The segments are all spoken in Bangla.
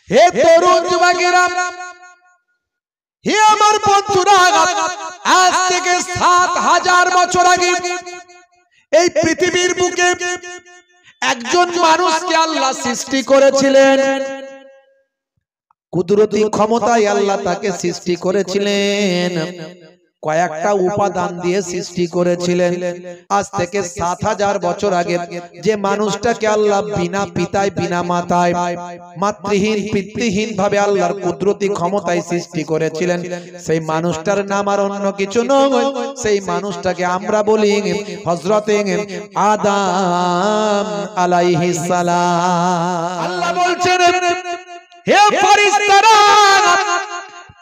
হে তরুণ যুবকেরা, হে আমার বন্ধুরা, আজ থেকে ৭,০০০ বছর আগে এই পৃথিবীর বুকে একজন মানুষকে আল্লাহ সৃষ্টি করেছিলেন। কুদরতি ক্ষমতায় আল্লাহ তাকে সৃষ্টি করেছিলেন, কয়েকটা উপাদান দিয়ে সৃষ্টি করেছিলেন। আজ থেকে ৭,০০০ বছর আগে যে মানুষটাকে আল্লাহ বিনা পিতায় বিনা মাতায় মাতৃহীন পিতৃহীন ভাবে আল্লাহর কুদরতি ক্ষমতায় সৃষ্টি করেছিলেন, সেই মানুষটার নাম আর অন্য কিছু নয়, সেই মানুষটাকে আমরা বলি হযরতে আদম আলাইহিস সালাম। আল্লাহ বলছেন, হে ফেরেশতারা,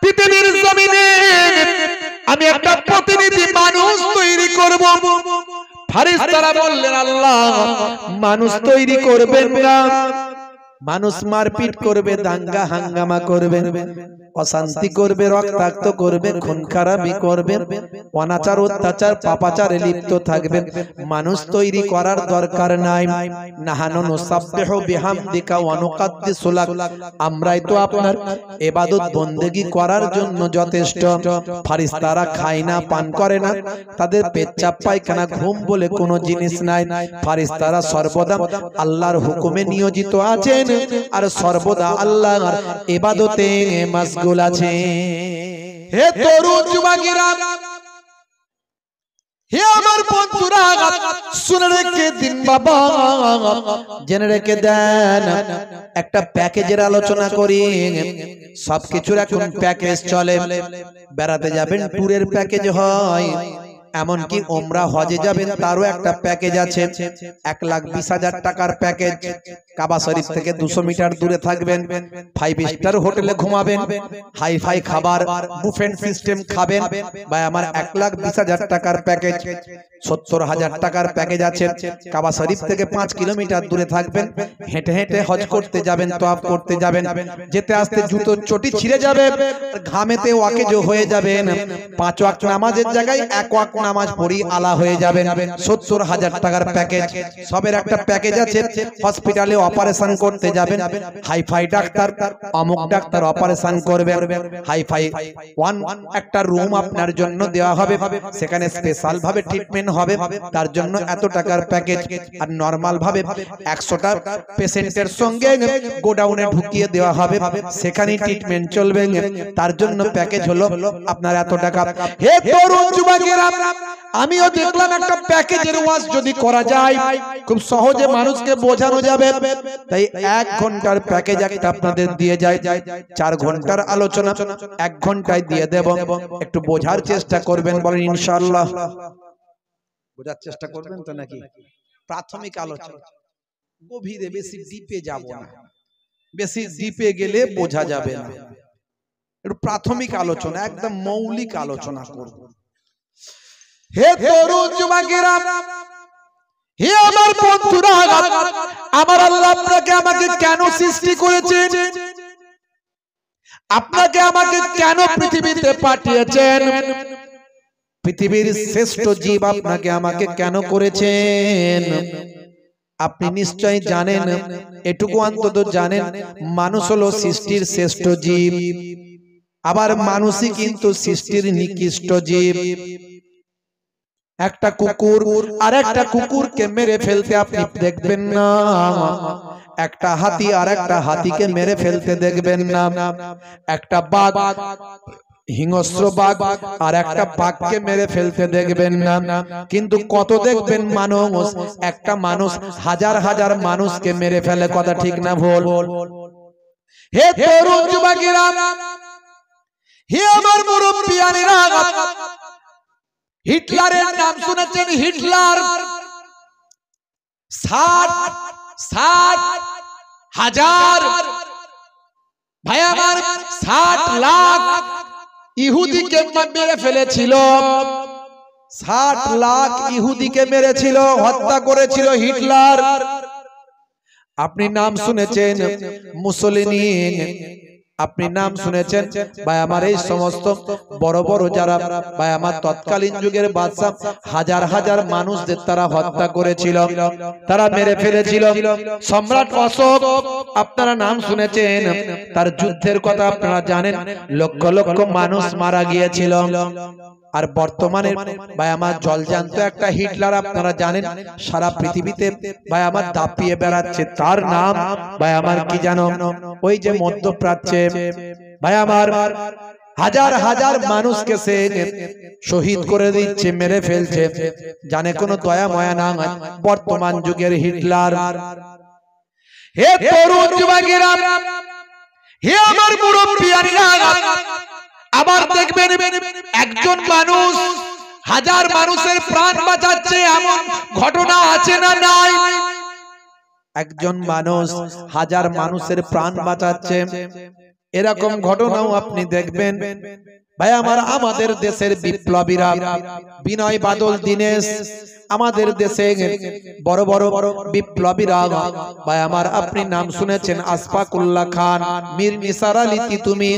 পৃথিবীর জমিনে আমি একটা প্রতিনিধি মানুষ তৈরি করব। ফেরেশতারা বললেন, আল্লাহ মানুষ তৈরি করবেন না, মানুষ মারপিট করবে, দাঙ্গা হাঙ্গামা করবে, অশান্তি করবে, রক্তাক্ত করবে, খুন খারাপি করবে, অনাচার অত্যাচার পাপাচারে লিপ্ত থাকবে। মানুষ তৈরি করার দরকার নাই। নাহানু নুসাব্বিহু বিহামদিকা ওয়া নুকাদ্দিসু লাক, আমরাই তো আপনার ইবাদত বন্দেগী করার জন্য যথেষ্ট। ফেরেশতারা খায় না, পান করে না, তাদের পেচ্ছাপ পায়খানা ঘুম বলে কোনো জিনিস নাই। ফেরেশতারা সর্বদা আল্লাহর হুকুমে নিয়োজিত আছেন আর সর্বদা আল্লাহর ইবাদতে মাশগুল আছে। হে তরুণ যুবকেরা, হে আমার বন্ধুরা, শুনে রেখে দিন বাবা, জেনে রেখে দেন, একটা প্যাকেজের আলোচনা করি। সবকিছুর এখন প্যাকেজ চলে। বেড়াতে যাবেন, ট্যুরের প্যাকেজ হয়, এমনকি ওমরা হজে যাবেন তারও একটা প্যাকেজ আছে। ১,২০,০০০ টাকার প্যাকেজ। কাবা শরীফ থেকে ২০০ মিটার দূরে থাকবেন, 5 স্টার হোটেলে ঘুমাবেন, হাই ফাই খাবার বুফেট সিস্টেম খাবেন, ভাই আমার ১,২০,০০০ টাকার প্যাকেজ। ৭০,০০০ টাকার প্যাকেজ আছে। কাবা শরীফ থেকে ৫ কিলোমিটার দূরে থাকবেন, হেঁটে হেঁটে হজ করতে যাবেন, তওয়াফ করতে যাবেন, যেতে আসতে জুতো চটি ছিঁড়ে যাবে, ঘামেতে ওয়াকেজ হয়ে যাবেন, ৫ ওয়াক্ত নামাজের জায়গায় ১ ওয়াক্ত নামাজ পড়ি আলা হয়ে যাবেন। ৭০,০০০ টাকার প্যাকেজ। সবের একটা প্যাকেজ আছে। হসপিটালে অপারেশন করতে যাবেন, হাইফাই ডাক্তার, অমুক ডাক্তার অপারেশন করবে, হাইফাই একটা রুম আপনার জন্য দেওয়া হবে, সেখানে স্পেশাল ভাবে ট্রিটমেন্ট হবে, তার জন্য এত টাকার প্যাকেজ। আর নরমাল ভাবে ১০০টা পেশেন্টের সঙ্গে গোডাউনে ঢুকিয়ে দেওয়া হবে, সেখানে ট্রিটমেন্ট চলবে, তার জন্য প্যাকেজ হলো আপনার এত টাকা। হে তরুণ যুবকেরা, আমিও দেখলাম একটা প্যাকেজের ওয়াজ যদি করা যায় খুব সহজে মানুষকে বোঝানো যাবে, তাই ১ ঘন্টার প্যাকেজ একটা আপনাদের দিয়ে যায়। ৪ ঘন্টার আলোচনা ১ ঘন্টায় দিয়ে দেব। একটু বোঝার চেষ্টা করবেন, বলেন ইনশাআল্লাহ। বোঝার চেষ্টা করবেন তো নাকি? প্রাথমিক আলোচনা, গভীরে বেশি ডিপে যাব না, বেশি ডিপে গেলে বোঝা যাবে না। একটু প্রাথমিক আলোচনা, একদম মৌলিক আলোচনা করব। হে তরুণ যুবকেরা, হে আমার বন্ধুরা, আমার আল্লাহ আপনাকে আমাকে কেন সৃষ্টি করেছেন? আপনাকে আমাকে কেন পৃথিবীতে পাঠিয়েছেন? পৃথিবীর শ্রেষ্ঠ জীব আপনাকে আমাকে কেন করেছেন? আপনি নিশ্চয় জানেন, এটুকু অন্তত জানেন, মানুষ হলো সৃষ্টির শ্রেষ্ঠ জীব, আবার মানুষই কিন্তু সৃষ্টির নিকৃষ্ট জীব। একটা কুকুর আর একটা কুকুরকে মেরে ফেলতে আপনি দেখবেন না, একটা হাতি আর একটা হাতিকে মেরে ফেলতে দেখবেন না, একটা বাঘ হিংস্র বাঘ আর একটা বাঘকে মেরে ফেলতে দেখবেন না, কিন্তু কত দেখবেন মানুষ, একটা মানুষ হাজার হাজার মানুষকে মেরে ফেলে। কথা ঠিক না ভুল? হে তরুণ যুবকেরা, হে আমার মুরব্বিয়ানেরা, হিটলারের নাম শুনেছেন? হিটলার 60,000 ভাই আমার 60 লাখ ইহুদিকে মেরে ফেলেছিল। 60 লাখ ইহুদিকে মেরেছিল, হত্যা করেছিল হিটলার। আপনি নাম শুনেছেন মুসলিনি, আপনি নাম শুনেছেন ভাই আমার, এই সমস্ত বড় বড় যারা ভাই আমার তৎকালীন যুগের বাদশা হাজার হাজার মানুষদের তারা হত্যা করেছিল, তারা মেরে ফেলেছিল। সম্রাট অশোক আপনারা নাম শুনেছেন, তার যুদ্ধের কথা আপনারা জানেন, লক্ষ লক্ষ মানুষ মারা গিয়েছিল। আর বর্তমানে ভাই আমার জলজান্ত একটা হিটলার আপনারা জানেন, সারা পৃথিবীতে ভাই আমার দাপিয়ে বেড়াচ্ছে। তার নাম ভাই আমার কি জানো, ওই যে মধ্যপ্রাচ্যে ভাই আমার হাজার হাজার মানুষকে সে শহীদ করে দিচ্ছে, মেরে ফেলছে, জানে কোনো দয়া ময়া না। বর্তমান যুগের হিটলার। হে তরুণ যুবকেরা, হে আমার মুরব্বিয়ারা, আবার দেখবেন একজন মানুষ হাজার মানুষের প্রাণ বাঁচাচ্ছে, এমন ঘটনা আছে না নাই? একজন মানুষ হাজার মানুষের প্রাণ বাঁচাচ্ছে, এরকম ঘটনাও আপনি দেখবেন। ভাই আমার আমাদের দেশের বিপ্লবীরা বিনয় বাদল দীনেশ, আমাদের দেশে বড় বড় বিপ্লবীরা ভাই আমার আপনি নাম শুনেছেন, আশফাকুল্লাহ খান, মীর নিসার আলী তিতুমি,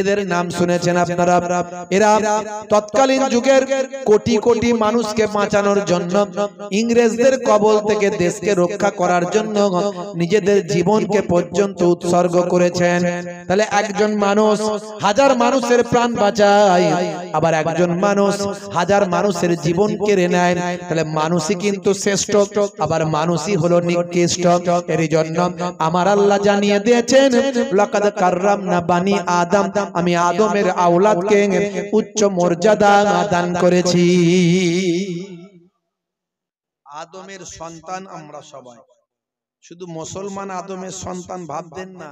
এদের নাম শুনেছেন আপনারা। এরা তৎকালীন যুগের কোটি কোটি মানুষকে বাঁচানোর জন্য, ইংরেজদের কবল থেকে দেশকে রক্ষা করার জন্য নিজেদের জীবনকে পর্যন্ত উৎসর্গ করেছেন। তাহলে একজন মানুষ হাজার মানুষের প্রাণ বাঁচায়, আবার একজন মানুষ হাজার মানুষের জীবন কেড়ে নেয়। তাহলে মানুষই কিন্তু শ্রেষ্ঠ, আবার মানুষই হলো নিকৃষ্ট। এর জন্য আমার আল্লাহ জানিয়ে দিয়েছেন, লাকাদ কাররামনা বানি আদম, আমি আদমের আওলাদকে উচ্চ মর্যাদা দান করেছি। আদমের সন্তান আমরা সবাই, শুধু মুসলমান আদমের সন্তান ভাববেন না।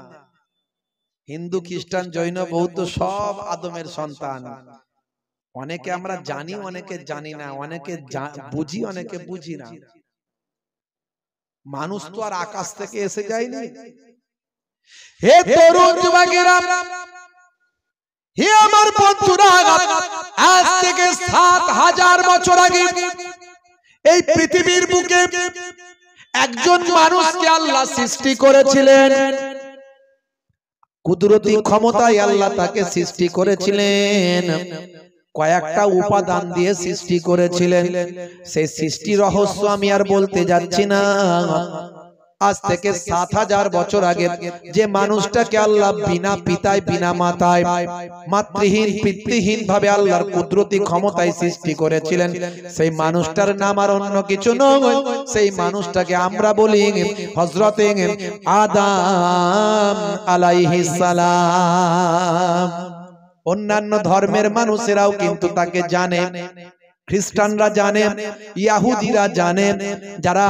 হিন্দু খ্রিস্টান জৈন বৌদ্ধ সব আদমের সন্তান। অনেকে আমরা জানি, অনেকে জানি না, অনেকে বুঝি, অনেকে বুঝি না। মানুষ তো আর আকাশ থেকে এসে যায়নি। হে তরুণ যুবকেরা, হে আমার বন্ধুরা, আজ থেকে ৭,০০০ বছর আগে এই পৃথিবীর বুকে একজন মানুষকে আল্লাহ সৃষ্টি করেছিলেন। কুদরতি ক্ষমতায় আল্লাহ তাকে সৃষ্টি করেছিলেন, কয়েকটা উপাদান দিয়ে সৃষ্টি করেছিলেন। সেই সৃষ্টি রহস্য আমি আর বলতে যাচ্ছি না। আজ থেকে ৭,০০০ বছর আগে যে মানুষটাকে আল্লাহ বিনা পিতায় বিনা মাতায় মাতৃহীন পিতৃহীন ভাবে আল্লাহর কুদরতি ক্ষমতায় সৃষ্টি করেছিলেন, সেই মানুষটার নাম আর অন্য কিছু নয়। সেই মানুষটাকে আমরা বলি হযরতে আদম আলাইহিস সালাম। অন্যান্য ধর্মের মানুষেরাও কিন্তু তাকে জানে, খ্রিস্টানরা জানে, ইহুদিরা জানে, যারা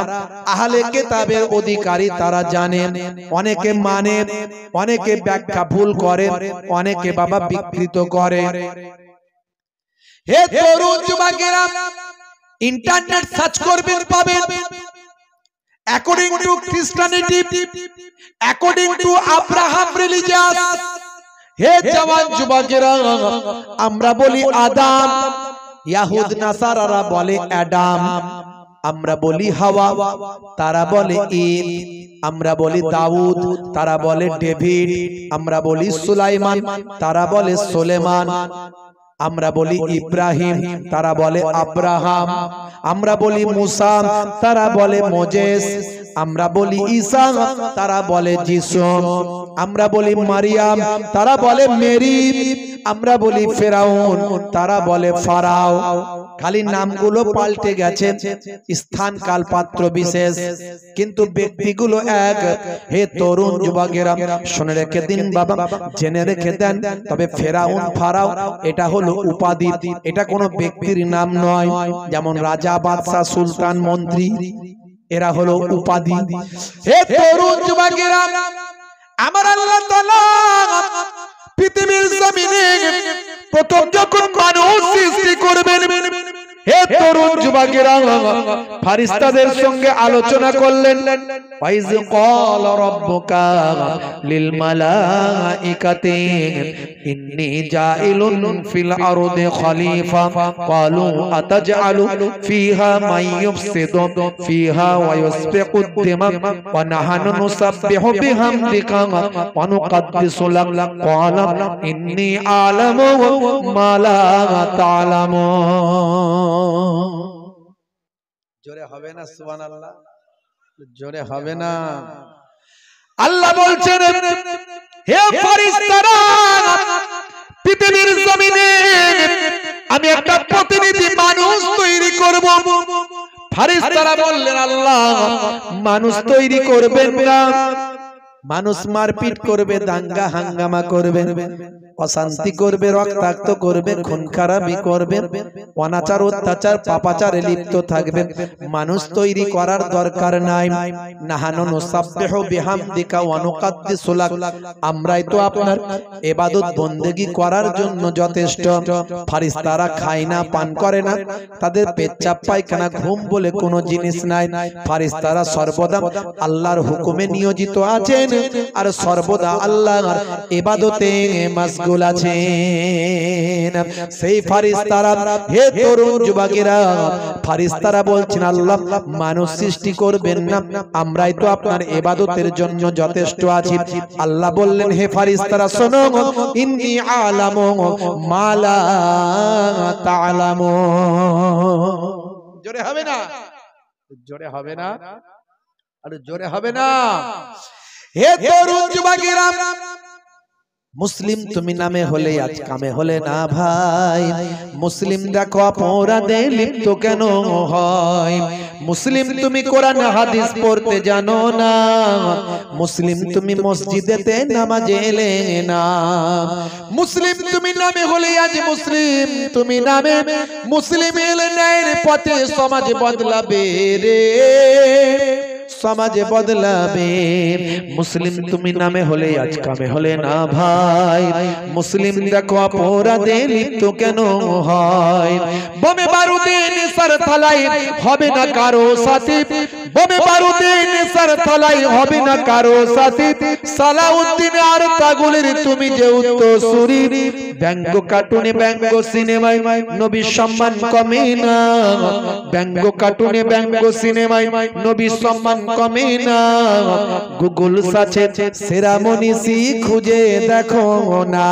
আহলে কিতাবের অধিকারী তারা জানে। অনেকে মানে, অনেকে ব্যাখ্যা ভুল করে, অনেকে বাবা বিকৃত করে। হে তরুণ যুবকেরা, ইন্টারনেট সার্চ করবেন, পাবেন according to Christianity, according to Abraham religious. হে জওয়ান যুবকেরা, আমরা বলি আদম, ইয়াহুদ নাসারারা বলে অ্যাডাম, আমরা বলি হাওয়া, তারা বলে ঈদ, আমরা বলি দাউদ, তারা বলে ডেভিড, আমরা বলি সুলাইমান, তারা বলে সুলেমান, আমরা বলি ইব্রাহিম, তারা বলে আব্রাহাম, আমরা বলি মুসা, তারা বলে মোজেস, আমরা বলি ঈসা, তারা বলে যিশু, আমরা বলি মারিয়াম, তারা বলে মেরি, আমরা বলি ফেরাউন, তারা বলে ফারাও। খালি নামগুলো পাল্টে গেছে, স্থান কাল পাত্র বিশেষ, কিন্তু ব্যক্তিগুলো এক। হে তরুণ যুবকেরা, শুনে রেখে দিন বাবা, জেনে রেখে দেন। তবে ফেরাউন ফারাও এটা হলো উপাধি, এটা কোনো ব্যক্তির নাম নয়। যেমন রাজা, বাদশা, সুলতান, মন্ত্রী, এরা হলো উপাধি। হে তরুণ যুবকেরা, আমার আল্লাহ তাআলা পৃথিবীর জমিনে প্রথম যখন মানুষ সৃষ্টি করবেন, হে তরুণ যুবকেরা ফেরেশতাদের সঙ্গে আলোচনা করলেন ওয়াইজ ক্বালা রাব্বুকা লিল মালাইকাতি ইন্নী জাইলুন ফিল আরদি খলিফা ক্বালু আতাজআলু ফিহা মান ইউফসিদু ফিহা ওয়া ইউসফিকু দিমা ওয়া নাহনু নুসাব্বিহু বিহামদিকা ওয়া নুকদ্দিসু লাক ক্বালা ইন্নী আ'লামু মা লা তা'লামুন। জোরে হবে না সুবহানাল্লাহ? জোরে হবে না? আল্লাহ বলছেন হে ফেরেশতারা পৃথিবীর জমিনে আমি একটা প্রতিনিধি মানুষ তৈরি করব। ফেরেশতারা বললেন আল্লাহ মানুষ তৈরি করবেন না, মানুষ মারপিট করবে, দাঙ্গা হাঙ্গামা করবে, অশান্তি করবে, রক্তাক্ত করবে, খুন খারাপি করবে, অনাচার অত্যাচার পাপাচারে লিপ্ত থাকবে, মানুষ তৈরি করার দরকার নাই। নাহানু নুসাব্বিহু বিহামদিকা ওয়া নুকদ্দিসু লাক, আমরাই তো আপনার ইবাদত বন্দেগী করার জন্য যথেষ্ট। ফেরেশতারা খায় না, পান করে না, তাদের পেচ্ছাপ পায়খানা ঘুম বলে কোনো জিনিস নাই। ফেরেশতারা সর্বদা আল্লাহর হুকুমে নিয়োজিত আছেন আর সর্বদা আল্লাহর ইবাদতে মাশগুল আছেন। সেই ফেরেশতারা হে তরুণ যুবকেরা ফেরেশতারা বলছেন আল্লাহ মানুষ সৃষ্টি করবেন না, আমরাই তো আপনার ইবাদতের জন্য যথেষ্ট আছি। আল্লাহ বললেন হে ফেরেশতারা শোনো ইন্নী আ'লামু মা লা তা'লামুন। জোরে হবে না? জোরে হবে না? আরে জোরে হবে না? হে তরুণ যুবকেরা মুসলিম তুমি নামে হলে আজ কামে হলে না ভাই। মুসলিম দেখো অপরাধে লিপ্ত কেন হয়? মুসলিম তুমি কোরআন হাদিস পড়তে জানো না, মুসলিম তুমি মসজিদেতে নামাজে এলে না, মুসলিম তুমি নামে হলে আজ মুসলিম তুমি নামে মুসলিম এলে ন্যায়ের পথে সমাজ বদলাবে রে, সমাজে বদলাবে। মুসলিম তুমি নামে হলে আজ কামে হলে না ভাই। মুসলিম দেখো অপরাধে লিপ্ত কেন হয়? বোমে বারুদে নেশার থালায় হবে না কারো সাথী, বোমে বারুদে নেশার থালায় হবে না কারো সাথী। সালাউদ্দিন আর পাগলের তুমি যে উত্তরসূরি, ব্যঙ্গ কার্টুনে ব্যঙ্গ সিনেমায় নবীর সম্মান কমে না, ব্যঙ্গ কার্টুনে ব্যঙ্গ সিনেমায় নবীর সম্মান কমে না। গুগল সার্চে সেরা মনীষী খুঁজে দেখো না,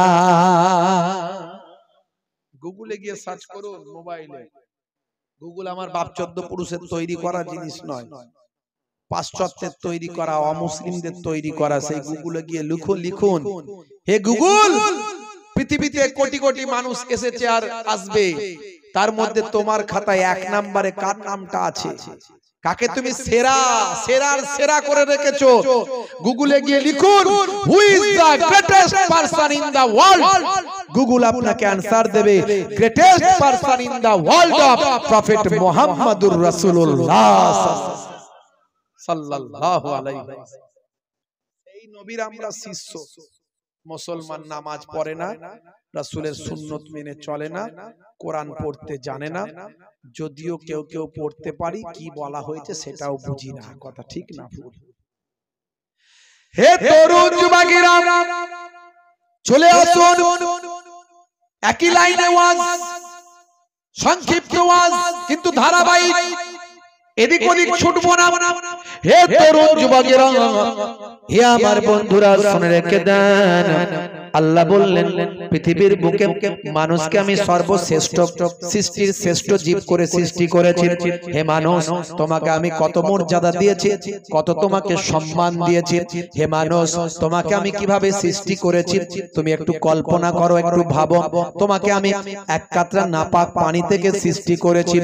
গুগলে গিয়ে সার্চ করুন মোবাইলে। গুগল আমার বাপ চোদ্দ পুরুষের তৈরি করা জিনিস নয়, পাশ্চাত্যের তৈরি করা, অমুসলিমদের তৈরি করা। সেই গুগলে গিয়ে লিখুন হে গুগল পৃথিবীতে কোটি কোটি মানুষ এসেছে আর আসবে, তার মধ্যে তোমার খাতায় এক নম্বরে কার নামটা আছে? কাকে তুমি সেরা সেরার সেরা করে রেখেছো? গুগলে গিয়ে লিখুন who is the greatest person in the world. Google আপনাকে আনসার দেবে greatest person in the world of prophet মুহাম্মদুর রাসূলুল্লাহ সাল্লাল্লাহু আলাইহি ওয়াসাল্লাম। এই নবীর আমরা শিষ্য। মুসলমান নামাজ পড়ে না, রাসূলের সুন্নত মেনে চলে না, কোরআন পড়তে জানে না, যদিও কেউ কেউ পড়তে পারি কি বলা হয়েছে সেটাও বুঝি না। কথা ঠিক না ভুল? হে তরুণ যুবকেরা চলে আসুন, একই লাইনে ওয়াজ, সংক্ষিপ্ত ওয়াজ কিন্তু ধারাবাহিক, এদিক ওদিক ছুটবো না। হে তরুণ যুবকেরা, হে আমার বন্ধুরা শুনে রেখে দেন, আল্লাহ বললেন পৃথিবীর বুকে মানুষকে আমি সর্বশ্রেষ্ঠ সৃষ্টির শ্রেষ্ঠ জীব করে সৃষ্টি করেছি। হে মানুষ তোমাকে আমি কত মর্যাদা দিয়েছি, কত তোমাকে সম্মান দিয়েছি। হে মানুষ তোমাকে আমি কিভাবে সৃষ্টি করেছি তুমি একটু কল্পনা করো, একটু ভাবো। তোমাকে আমি এক কাতরা নাপাক পানি থেকে সৃষ্টি করেছি।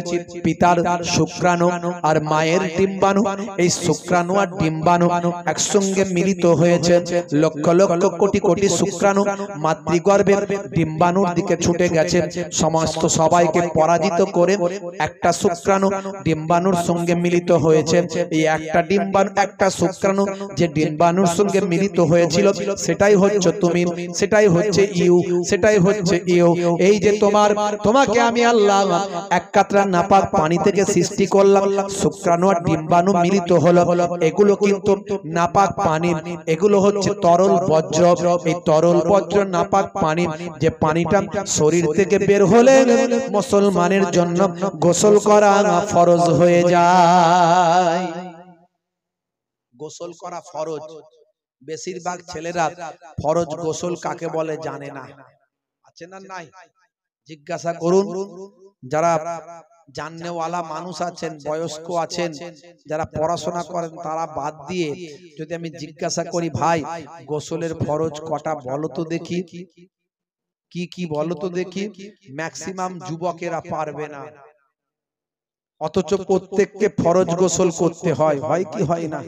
পিতার শুক্রাণু আর মায়ের ডিম্বাণু, এই শুক্রাণু আর ডিম্বাণু একসঙ্গে মিলিত হয়েছে। লক্ষ লক্ষ কোটি কোটি শুক্রাণু মাতৃগর্ভে ডিম্বাণুর দিকে ছুটে গেছে, সমস্ত সবাইকে পরাজিত করে একটা শুক্রাণু ডিম্বাণুর সঙ্গে মিলিত হয়েছে। এই একটা ডিম্বাণু, একটা শুক্রাণু যে ডিম্বাণুর সঙ্গে মিলিত হয়েছিল, সেটাই হচ্ছে তুমি, সেটাই হচ্ছে ইউ, সেটাই হচ্ছে ইউ। এই যে তোমাকে আমি আল্লাহ এক কাতরা নাপাক পানি থেকে সৃষ্টি করলাম, শুক্রাণু আর ডিম্বাণু মিলিত হলো, এগুলো কিন্তু নাপাক পানি, এগুলো হচ্ছে তরল বজ্র। এই তরল বজ্র নাপাক পানি, যে পানিটা শরীর থেকে বের হলে মুসলমানের জন্য গোসল করা ফরজ হয়ে যায়। গোসল করা ফরজ। বেশিরভাগ ছেলেরা ফরজ গোসল কাকে বলে জানে না। আছে না নাই? জিজ্ঞাসা করুন। যারা জাননেওয়ালা মানুষ আছেন, বয়স্ক আছেন, যারা পড়াশোনা করেন, তারা বাদ দিয়ে যদি আমি জিজ্ঞাসা করি, ভাই গোসলের ফরজ কটা বলো তো দেখি, কি কি বলো তো দেখি, ম্যাক্সিমাম যুবকেরা পারবে না। অথচ প্রত্যেককে ফরজ গোসল করতে হয়, হয় কি হয় না?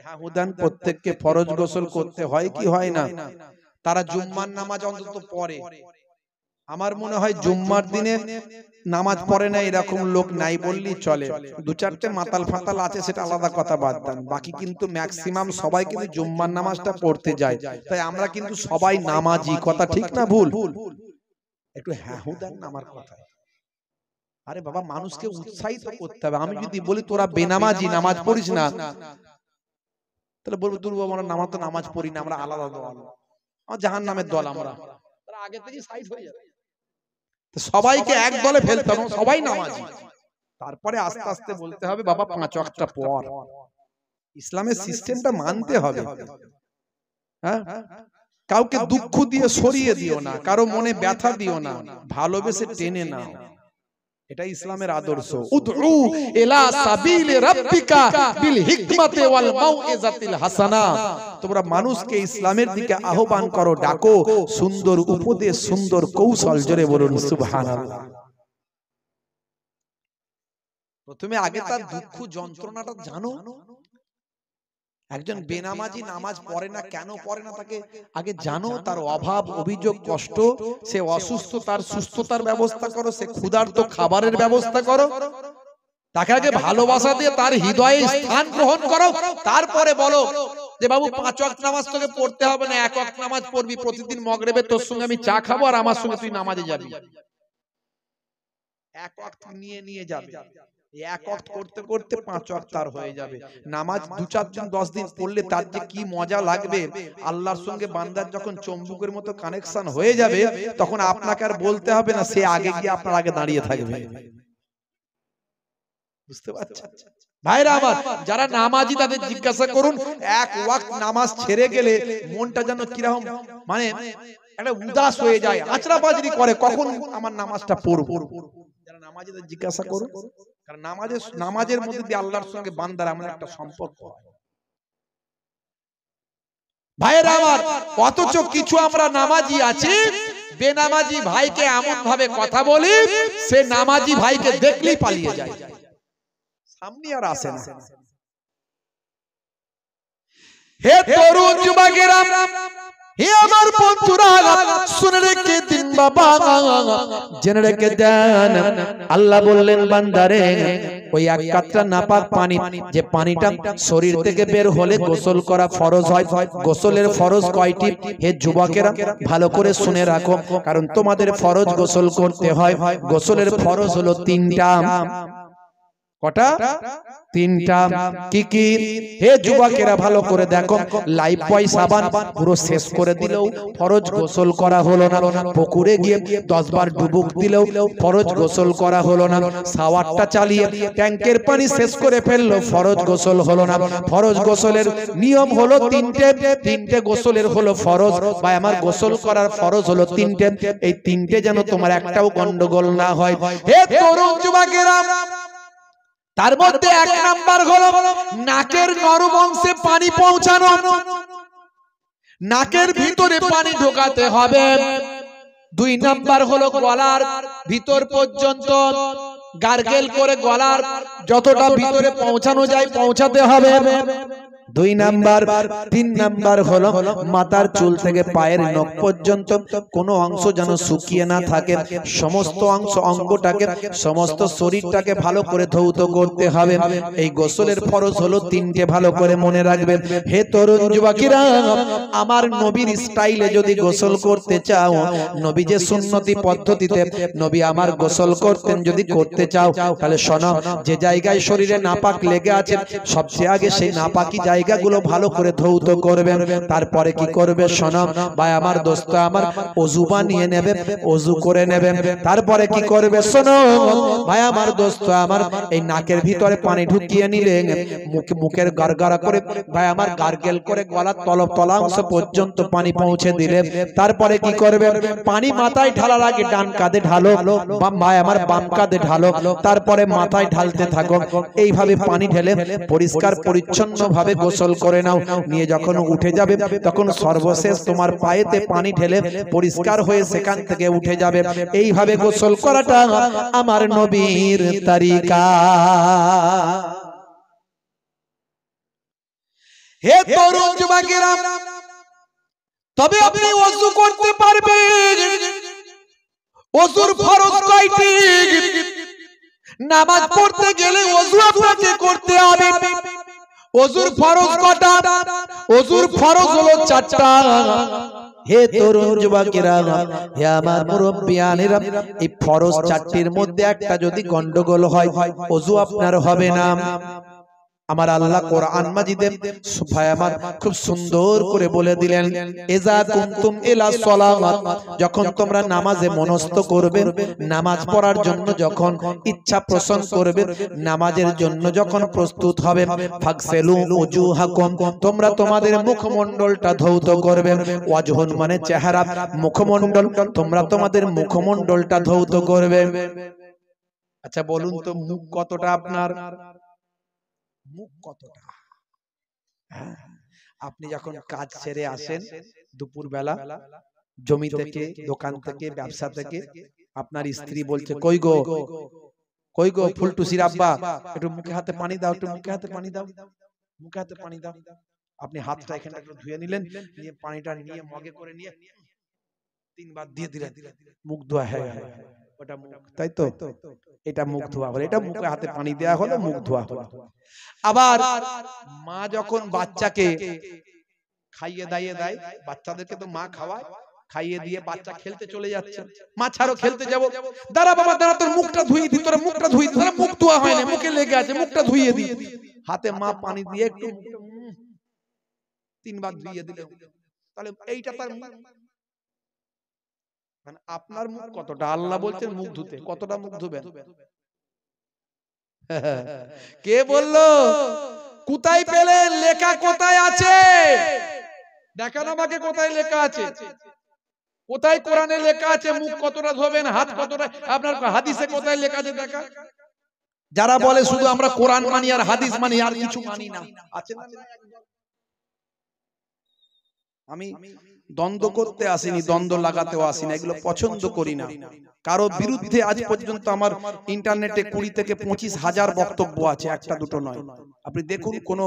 হ্যাঁ হুদান, প্রত্যেককে ফরজ গোসল করতে হয় কি হয় না? তারা জুম্মার নামাজ অন্তত পড়ে। আমার মনে হয় জুম্মার দিনে নামাজ পড়ে না এরকম লোক নাই বললেই চলে। দু চারটে মাতাল ফাতাল আছে, সেটা আলাদা কথা, বাদ দেন। বাকি কিন্তু ম্যাক্সিমাম সবাই কিন্তু জুম্মার নামাজটা পড়তে যায়। তাই আমরা কিন্তু সবাই নামাজি, কথা ঠিক না ভুল? একটু হ্যাঁ হুদান না আমার কথা। আরে বাবা, মানুষকে উৎসাহিত করতে হবে। আমি যদি বলি তোরা বেনামাজি, নামাজ পড়িস না, তাহলে বলবো দুর্বল, আমরা নামাজ পড়ি না, আমরা আলাদা দল, আমরা জাহান্নামের দল। আমরা আগে থেকে সাইড হয়ে যাবে। সবাইকে এক দলে ফেলতে হবে, সবাই নামাজি। তারপরে আস্তে আস্তে বলতে হবে বাবা 5 ওয়াক্ত পড়। ইসলামের সিস্টেমটা মানতে হবে। হ্যাঁ, কাউকে দুঃখ দিয়ে সরিয়ে দিও না, কারো মনে ব্যথা দিও না, ভালোবেসে টেনে নাও। এটা ইসলামের আদর্শ। উদউ ইলা সাবিলি রাব্বিকা বিল হিকমাতি ওয়াল মাউইজাতিল হাসানা। তোমরা মানুষকে ইসলামের দিকে আহ্বান করো, ডাকো, সুন্দর উপদেশ, সুন্দর কৌশল, জোরে বলুন সুবহানাল্লাহ। প্রথমে আগে তার দুঃখ যন্ত্রণাটা জানো। একজন বেনামাজি নামাজ পড়ে না, কেন পড়ে না তাকে আগে জানো। তার অভাব, অভিযোগ, কষ্ট, সে অসুস্থ, তার সুস্থতার ব্যবস্থা করো, সে ক্ষুধার্ত খাবারের ব্যবস্থা করো, তাকে আগে ভালোবাসা দিয়ে তার হৃদয়ে স্থান গ্রহণ করো। তারপরে বলো যে বাবু 5 ওয়াক্ত নামাজ তোকে পড়তে হবে না, 1 ওয়াক্ত নামাজ পড়বি, প্রতিদিন মাগরিবে তোর সঙ্গে আমি চা খাবো আর আমার সঙ্গে তুই নামাজে যাবি। 1 ওয়াক্ত নিয়ে যাবে, 1 ওয়াক্ত করতে করতে 5 ওয়াক্ত আর হয়ে যাবে। নামাজ 2-4 দিন 10 দিন পড়লে তার যে কি মজা লাগবে, আল্লাহর সঙ্গে বান্দার যখন চুম্বকের মতো কানেকশন হয়ে যাবে, তখন আপনাকে আর বলতে হবে না, সে আগে গিয়ে আপনার আগে দাঁড়িয়ে থাকবে। বুঝতে পারছেন ভাইরা আমার? যারা নামাজি তাদের জিজ্ঞাসা করুন, 1 ওয়াক্ত নামাজ ছেড়ে গেলে মনটা যেন কিরকম, মানে একটা উদাস হয়ে যায়, আচরাবাজরি করে, কখন আমার নামাজটা পড়বো। যারা নামাজিদের জিজ্ঞাসা করুন, কারণ নামাজের মধ্যে দিয়ে আল্লাহর সঙ্গে বান্দার এমন একটা সম্পর্ক হয়। ভাইরা আমার, অথচ কিছু আমরা নামাজি আছি, বেনামাজি ভাইকে এমন ভাবে কথা বলি, সে নামাজি ভাইকে দেখলেই পালিয়ে যায়, সামনে আর আসে না। হে তরুণ যুবকেরা, হে আমার বন্ধুরা, শুনে রেখে দিন বাবা, জেনে রেখে দেন। আল্লাহ বললেন বান্দারে, ওই 1 কাতরা নাপাক পানি, যে পানিটা শরীর থেকে বের হলে গোসল করা ফরজ হয়। গোসলের ফরজ কয়টি? হে যুবকেরা ভালো করে শুনে রাখো, কারণ তোমাদের ফরজ গোসল করতে হয়। গোসলের ফরজ হলো 3টা। কটা? 3টা। কি কি? হে যুবকেরা ভালো করে দেখো, লাইফ বয় সাবান পুরো শেষ করে দিলেও ফরজ গোসল করা হলো না। পুকুরে গিয়ে 10 বার ডুবুক দিলেও ফরজ গোসল করা হলো না। শাওয়ারটা চালিয়ে ট্যাঙ্কের পানি শেষ করে ফেললো, ফরজ গোসল হলো না। ফরজ গোসলের নিয়ম হলো 3টে গোসলের হলো ফরজ, বা আমার গোসল করার ফরজ হলো 3টে। এই 3টে যেন তোমার একটাও গন্ডগোল না হয়। হে তরুণ যুবকেরা, তার মধ্যে 1 নাম্বার হলো নাকের নরমাংসে পানি পৌঁছানো, নাকের ভিতরে পানি ঢোকাতে হবে। 2 নাম্বার হলো গলার ভিতর পর্যন্ত গার্গেল করে গলার যতটা ভিতরে পৌঁছানো যায় পৌঁছাতে হবে। 2 নাম্বার 3 নাম্বার হলো মাথার চুল থেকে পায়ের নখ পর্যন্ত কোনো অংশ যেন শুকিয়ে না থাকে, সমস্ত অংশ অঙ্গটাকে সমস্ত শরীরটাকে ভালো করে ধৌত করতে হবে। এই গোসলের ফরজ হলো 3টে, ভালো করে মনে রাখবেন। হে তরুণ যুবকেরা, আমার নবীর স্টাইলে যদি গোসল করতে চাও, নবী যে সুন্নতি পদ্ধতিতে নবী আমার গোসল করতেন যদি করতে চাও, তাহলে শোনো, যে জায়গায় শরীরে নাপাক লেগে আছে সবচেয়ে আগে সেই নাপাকি জায়গাগুলো ভালো করে ধৌত করবেন। তারপরে কি করবে শোনো ভাই আমার দোস্ত আমার, ওযু বানিয়ে নেবে, ওযু করে নেবেন। তারপরে কি করবে শোনো ভাই আমার দোস্ত আমার, এই নাকের ভিতরে পানি ঢুকিয়ে নিলেন, মুখের গারগারা করে ভাই আমার গার্গেল করে গলার তলাংশ পর্যন্ত পানি পৌঁছে দিলেন। তারপরে কি করবে, পানি মাথায় ঢালার আগে ডান কাঁধে ঢালো, ভাই আমার বাম কাঁধে ঢালো, তারপরে মাথায় ঢালতে থাকো। এইভাবে পানি ঢেলে পরিষ্কার পরিচ্ছন্ন ভাবে গোসল করে নাও। নিয়ে যখন উঠে যাবে তখন সর্বশেষ তোমার পায়েতে পানি ঢেলে পরিষ্কার হয়ে সেখান থেকে উঠে যাবে। এইভাবে গোসল করাটা আমার নবীর তরিকা। হে তরুণ যুবকেরা, তবে আপনি ওযু করতে পারবেন। ওযুর ফরজ কয়টি? নামাজ পড়তে গেলে ওযু আপনাকে করতে হবে। ওযুর ফরজ কটা? ওযুর ফরজ হলো 4টা। হে তরুণ যুবকেরা, হে আমার মুরব্বিয়ানেরা, এই ফরজ 4টির মধ্যে একটা যদি গন্ডগোল হয়, ওযু আপনার হবে না। আমার আল্লাহ কোরআন মাজিদে সুবহানাল্লাহ খুব সুন্দর করে বলে দিলেন, ইজা কুনতুম ইলা সলাত, যখন তোমরা নামাজে মনস্থ করবে, নামাজ পড়ার জন্য যখন ইচ্ছা পোষণ করবে, নামাজের জন্য যখন প্রস্তুত হবে, ফাগসিলু উজুহাকুম, তোমরা তোমাদের মুখমণ্ডলটা ধৌত করবে। ওয়াজহুন মানে চেহারা, মুখমণ্ডল, তোমরা তোমাদের মুখমণ্ডলটা ধৌত করবে। আচ্ছা বলুন তো, মুখ কতটা আপনার? মুখ কতটা? আপনি যখন কাজ ছেড়ে আসেন দুপুর বেলা, জমি থেকে, দোকান থেকে, ব্যবসা থেকে, আপনার স্ত্রী বলছে, কই গো, কই গো ফুলটুসির আব্বা, একটু মুখে হাতে পানি দাও, একটু মুখে হাতে পানি দাও, মুখে হাতে পানি দাও। আপনি হাতটা এখানে একটু ধুয়ে নিলেন, নিয়ে পানিটা নিয়ে মগে করে নিয়ে 3 বার দিয়ে দিলেন, মুখ ধোয়া হয়ে গেল। ওটা মুখ, তাই তো? এটা মুখ ধোয়া হলো, এটা মুখে হাতে পানি দেয়া হলো, মুখ ধোয়া হলো। আবার মা যখন বাচ্চাকে খাইয়ে দাইয়ে দেয়, বাচ্চাদেরকে তো মা খাওয়ায়, খাইয়ে দিয়ে বাচ্চা খেলতে চলে যাচ্ছে, মা ছাড়ো খেলতে যাবো, দাঁড়া বাবা দাঁড়া, তোর মুখটা ধুইয়ে দি, তোর মুখটা ধুইয়ে দি, তোর মুখ ধোয়া হয় না, মুখে লেগে আছে, মুখটা ধুইয়ে দি। হাতে মা পানি দিয়ে একটু 3 বার ধুইয়ে দিলে, তাহলে এইটা তার মুখ। মানে আপনার মুখ কতটা? আল্লাহ বলছেন মুখ ধুতে, কতটা মুখ ধুবেন? কে বললো? কোথায় পেলেন? লেখা কোথায় আছে? দেখান আমাকে, কোথায় লেখা আছে? কোথায় কোরআনে লেখা আছে মুখ কতটা ধোবেন, হাত কতটা? আপনার হাদিসে কোথায় লেখা আছে দেখা? যারা বলে শুধু আমরা কোরআন মানি আর হাদিস মানি, আর কিছু মানি না, আছে না? আমি দ্বন্দ্ব করতে আসিনি, দ্বন্দ্ব লাগাতেও আসিনি, এগুলো পছন্দ করি না। কারো বিরুদ্ধে আজ পর্যন্ত আমার ইন্টারনেটে 20 থেকে 25 হাজার বক্তব্য আছে, একটা দুটো নয়। আপনি দেখুন, কোন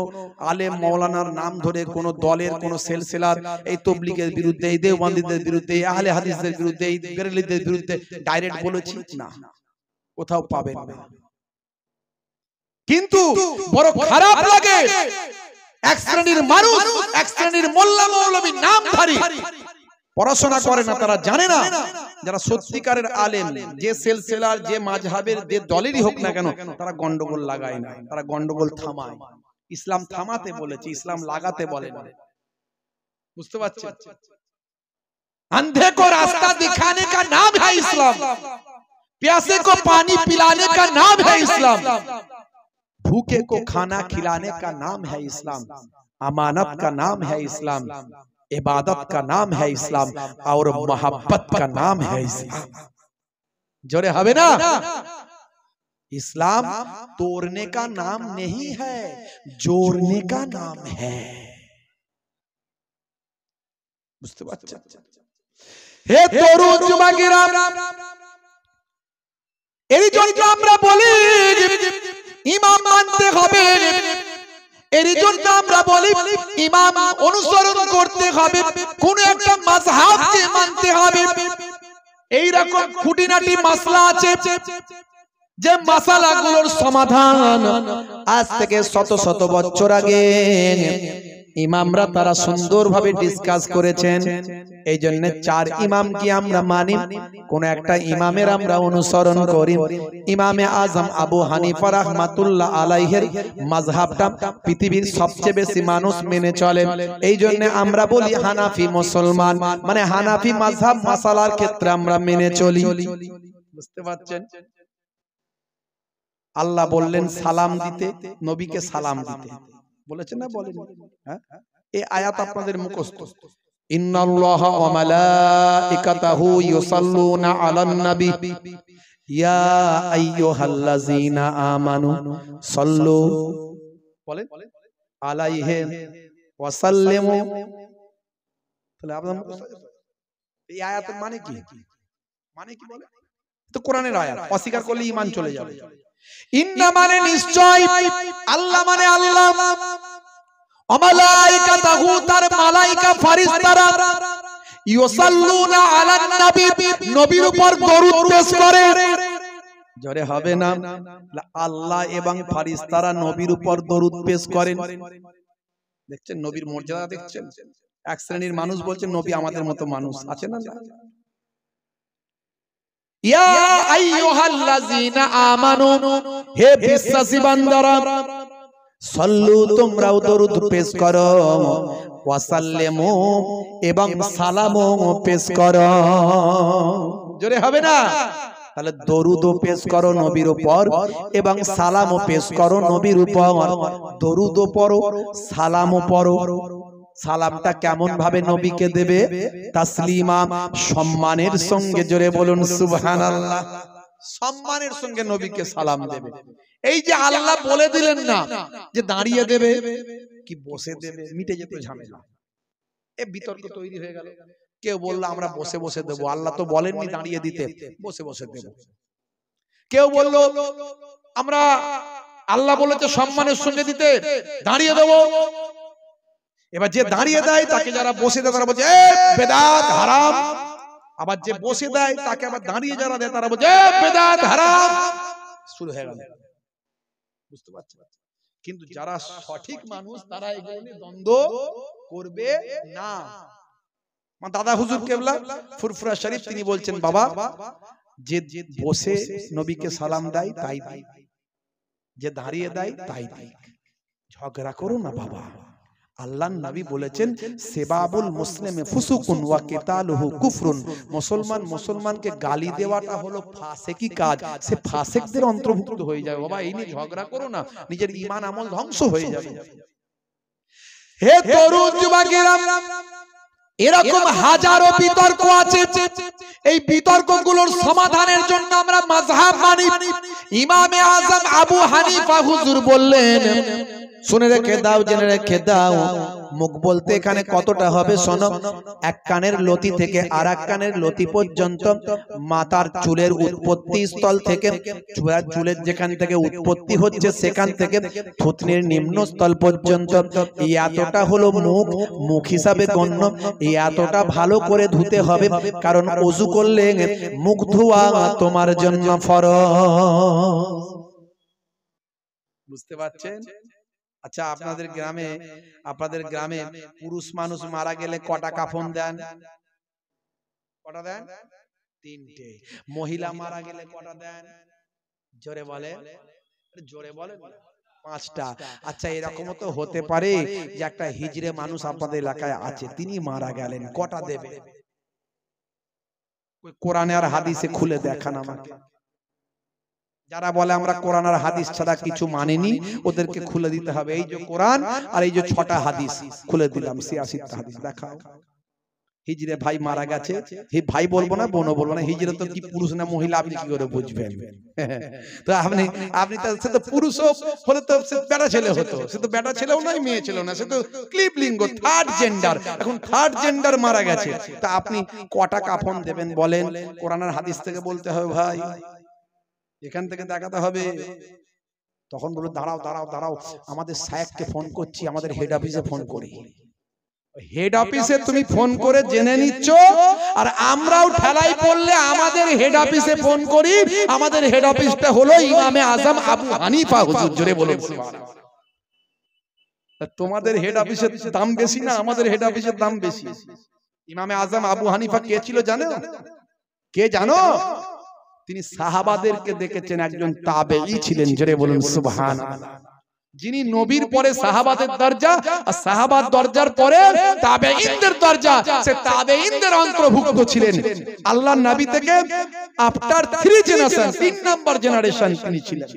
আলেম মাওলানার নাম ধরে কোন দলের কোন সেলসেলার এই তবলিগের বিরুদ্ধে, এই দেওবন্দীদের বিরুদ্ধে, এই আহলে হাদিসদের বিরুদ্ধে, এই বেরেলিদের বিরুদ্ধে ডাইরেক্ট বলেছি না, কোথাও পাবেন না। কিন্তু বড় খারাপ লাগে, এক শ্রেণীর মানুষ, এক শ্রেণীর মোল্লা মৌলবী নামধারী, পড়াশোনা করে না, তারা জানে না, যারা সত্যিকারের আলেম, যে সেলসেলার, যে মাযহাবের, যে দলেরই হোক না কেন, তারা গন্ডগোল লাগায় না, তারা গন্ডগোল থামায়। ইসলাম থামাতে বলেছে, ইসলাম লাগাতে বলে না। বুঝতে পারছেন? अंधे को रास्ता दिखाने का नाम है इस्लाम, प्यासे को पानी पिलाने का नाम है इस्लाम, भूखे को खाना खिलाने का नाम है इस्लाम, अमानत का नाम है इस्लाम, इबादत का नाम है इस्लाम, और मोहब्बत का नाम है इस्लाम। जोरे हवे ना? इस्लाम तोड़ने का नाम नहीं है, जोड़ने का नाम है। বুঝতে পারছেন? হে তরুণ যুবকেরা, এই জন্য আমরা বলি ইমাম মানতে হবে, এরই জন্য আমরা বলি ইমাম অনুসরণ করতে হবে, কোন একটা মাযহাবকে মানতে হবে। এই রকম খুঁটিনাটি মাসলা আছে যে মাসালাগুলোর সমাধান আজ থেকে শত শত বছর আগে ইমামরা তারা সুন্দরভাবে ডিসকাস করেছেন। এই জন্য চার ইমাম কি আমরা মানি, কোন একটা ইমামের আমরা অনুসরণ করি। ইমামে আজম আবু হানিফা রাহমাতুল্লাহ আলাইহির মাযহাবটা পৃথিবীর সবচেয়ে বেশি মানুষ মেনে চলে। এই জন্য আমরা বলি হানাফি মুসলমান, মানে হানাফি মাযহাব মাসালার ক্ষেত্রে আমরা মেনে চলি। বুঝতে পারছেন? আল্লাহ বললেন সালাম দিতে, নবীকে সালাম দিতে বলেছেন না বলেন? হ্যাঁ, এই আয়াত আপনাদের মুখস্থ। ইন্নাল্লাহা ওয়া মালাইকাতাহু ইউসাল্লুনা আলান নবী ইয়া আইয়ুহাল্লাযীনা আমানু সাল্লু বলেন আলাইহি ওয়া সাল্লিমু। তাহলে আপনারা এই আয়াতের মানে কি? মানে কি বলে? তো কোরআনের আয়াত, অস্বীকার করলে ঈমান চলে যাবে। ইন্না মানে নিশ্চয়, আল্লাহ মানে আল্লাহ, ওয়া মালাইকাতাহু তার মালাইকা ফেরেশতারা, ইউসাল্লুনা আলান নবী নবীর উপর দরুদ পেশ করে। জোরে হবে না? আল্লাহ এবং ফেরেশতারা নবীর উপর দরুদ পেশ করেন। দেখছেন নবীর মর্যাদা দেখছেন? এক শ্রেণীর মানুষ বলছে নবী আমাদের মতো মানুষ, আছে না? ইয়া আইয়ুহাল্লাযীনা আমানু, হে বিশ্বাসী বান্দারা, সাল্লু তোমরাও দরুদ পেশ করো, ওয়া সাল্লিমু এবং সালামও পেশ করো। জোরে হবে না? তাহলে দরুদও পেশ করো নবীর উপর এবং সালামও পেশ করো নবীর উপর। দরুদও পড়ো, সালামও পড়ো। সালামটা কেমন ভাবে নবীকে দেবে? তাসলিমা, সম্মানের সঙ্গে। জোরে বলুন সুবহানাল্লাহ। সম্মানের সঙ্গে নবীকে সালাম দেবে। এই যে আল্লাহ বলে দিলেন না যে দাঁড়িয়ে দেবে কি বসে দেবে, মিটে যেত ঝামেলা। এ বিতর্ক তৈরি হয়ে গেল। কেউ বলল আমরা বসে বসে দেব, আল্লাহ তো বলেননি দাঁড়িয়ে দিতে, বসে বসে দেব। কেউ বলল আমরা আল্লাহ বলেছে সম্মানের সঙ্গে দিতে, দাঁড়িয়ে দেব। এবার যে দাঁড়িয়ে দেয় তাকে যারা বসে দেয় তারা বলছে বেদাত হারাম। আবার যে বসে দেয় তাকে আবার দাঁড়িয়ে যারা দেয় তারা বলছে বেদাত হারাম। শুরু হয়ে গেল। বুঝতে পারছেন? কিন্তু যারা সঠিক মানুষ তারা এগুলো নিয়ে দ্বন্দ্ব করবে না। দাদা হুজুর কেবলা ফুরফুরা শরীফ তিনি বলছেন, বাবা যে বসে নবীকে সালাম দেয় তাই দেয়, যে দাঁড়িয়ে দেয় তাই দেয়। ঝগড়া করো না বাবা। আল্লাহর নবী বলেছেন সেবাবুল মুসলিমে ফুসুকুন ওয়া কিতালুহু কুফরুন। মুসলমানকে গালি দেওয়াটা হলো ফাসিকি কাজ, সে ফাসিকদের অন্তর্ভুক্ত হয়ে যাবে। বাবা এই নিয়ে ঝগড়া করো না, নিজের ঈমান আমল ধ্বংস হয়ে যাবে। হে তরুণ যুবকেরা, এরকম হাজারো বিতর্ক আছে। এই বিতর্কগুলোর সমাধানের জন্য আমরা মাযহাব মানি। ইমামে আযম আবু হানিফা হুজুর বললেন, শুনে রেখে দাও, জেনে রেখে দাও, মুখ বলতে এখানে কতটা হবে শোনো। এক কানের লতি থেকে আর এক কানের লতি পর্যন্ত, মাথার চুলের উৎপত্তি স্থল থেকে, চুলের যেখান থেকে উৎপত্তি হচ্ছে সেখান থেকে থুতনির নিম্ন স্থল পর্যন্ত, এই এতটা হলো মুখ, মুখ হিসাবে গণ্য। এই এতটা ভালো করে ধুতে হবে, কারণ ওযু করলে মুখ ধোয়া তোমার জন্য ফরজ। বুঝতে পারছেন? আচ্ছা, আপনাদের গ্রামে পুরুষ মানুষ মারা গেলে কটা কাফন দেন? কটা দেন? তিনটে। মহিলা মারা গেলে কটা দেন? জোরে বলে, জোরে বলে। পাঁচটা। আচ্ছা, এরকমও তো হতে পারে যে একটা হিজড়ে মানুষ আপনাদের এলাকায় আছে, তিনি মারা গেলেন, কটা দেবে? কোরআনে আর হাদিসে খুলে দেখান আমাকে। যারা বলে আমরা কোরআন আর হাদিস ছাড়া কিছু মানিনি, ওদেরকে খুলে দিতে হবে। এই যে কোরআন আর এই যে 6টা হাদিস খুলে দিলাম, 86টা হাদিস দেখাও। হিজড়ে ভাই মারা গেছে, হে ভাই বলবো না, বোনও বলবো না। হিজড়ে তো কি পুরুষ না মহিলা আপনি কি করে বুঝবেন? তো আপনি তো সে তো পুরুষ হলে তো সে বেটা ছেলে হতো, সে তো বেটা ছেলেও নয় মেয়ে ছেলেও না, সে তো ক্লিপ লিঙ্গ, থার্ড জেন্ডার। এখন থার্ড জেন্ডার মারা গেছে, তা আপনি কটা কাফন দেবেন বলেন? কোরআন আর হাদিস থেকে বলতে হবে ভাই, এখান থেকে দেখাতে হবে। তখন বলল দাঁড়াও দাঁড়াও দাঁড়াও, আমাদের সাহেবকে ফোন করছি, আমাদের হেড অফিসে ফোন করি। হেড অফিসে তুমি ফোন করে জেনে নিচ্ছ, আর আমরাও ঠেলাই পড়লে আমাদের হেড অফিসে ফোন করি। আমাদের হেড অফিসটা হলো ইমামে আজম আবু হানিফা হুজুর। জোরে বলুন সুবহানাল্লাহ। তোমাদের হেড অফিসের দাম বেশি না, আমাদের হেড অফিসের দাম বেশি। ইমামে আজম আবু হানিফা কে ছিল জানো? কে জানো? তিনি সাহাবাদেরকে দেখেছেন, একজন তাবেঈ ছিলেন। জোরে বলুন সুবহানাল্লাহ। যিনি নবীর পরে সাহাবাদের দরজা, আর সাহাবার দরজার পরে তাবেঈনদের দরজা, সে তাবেঈনদের অন্তর্ভুক্ত ছিলেন। আল্লাহর নবী থেকে আফটার 3 জেনারেশন, 3 নাম্বার জেনারেশন তিনি ছিলেন।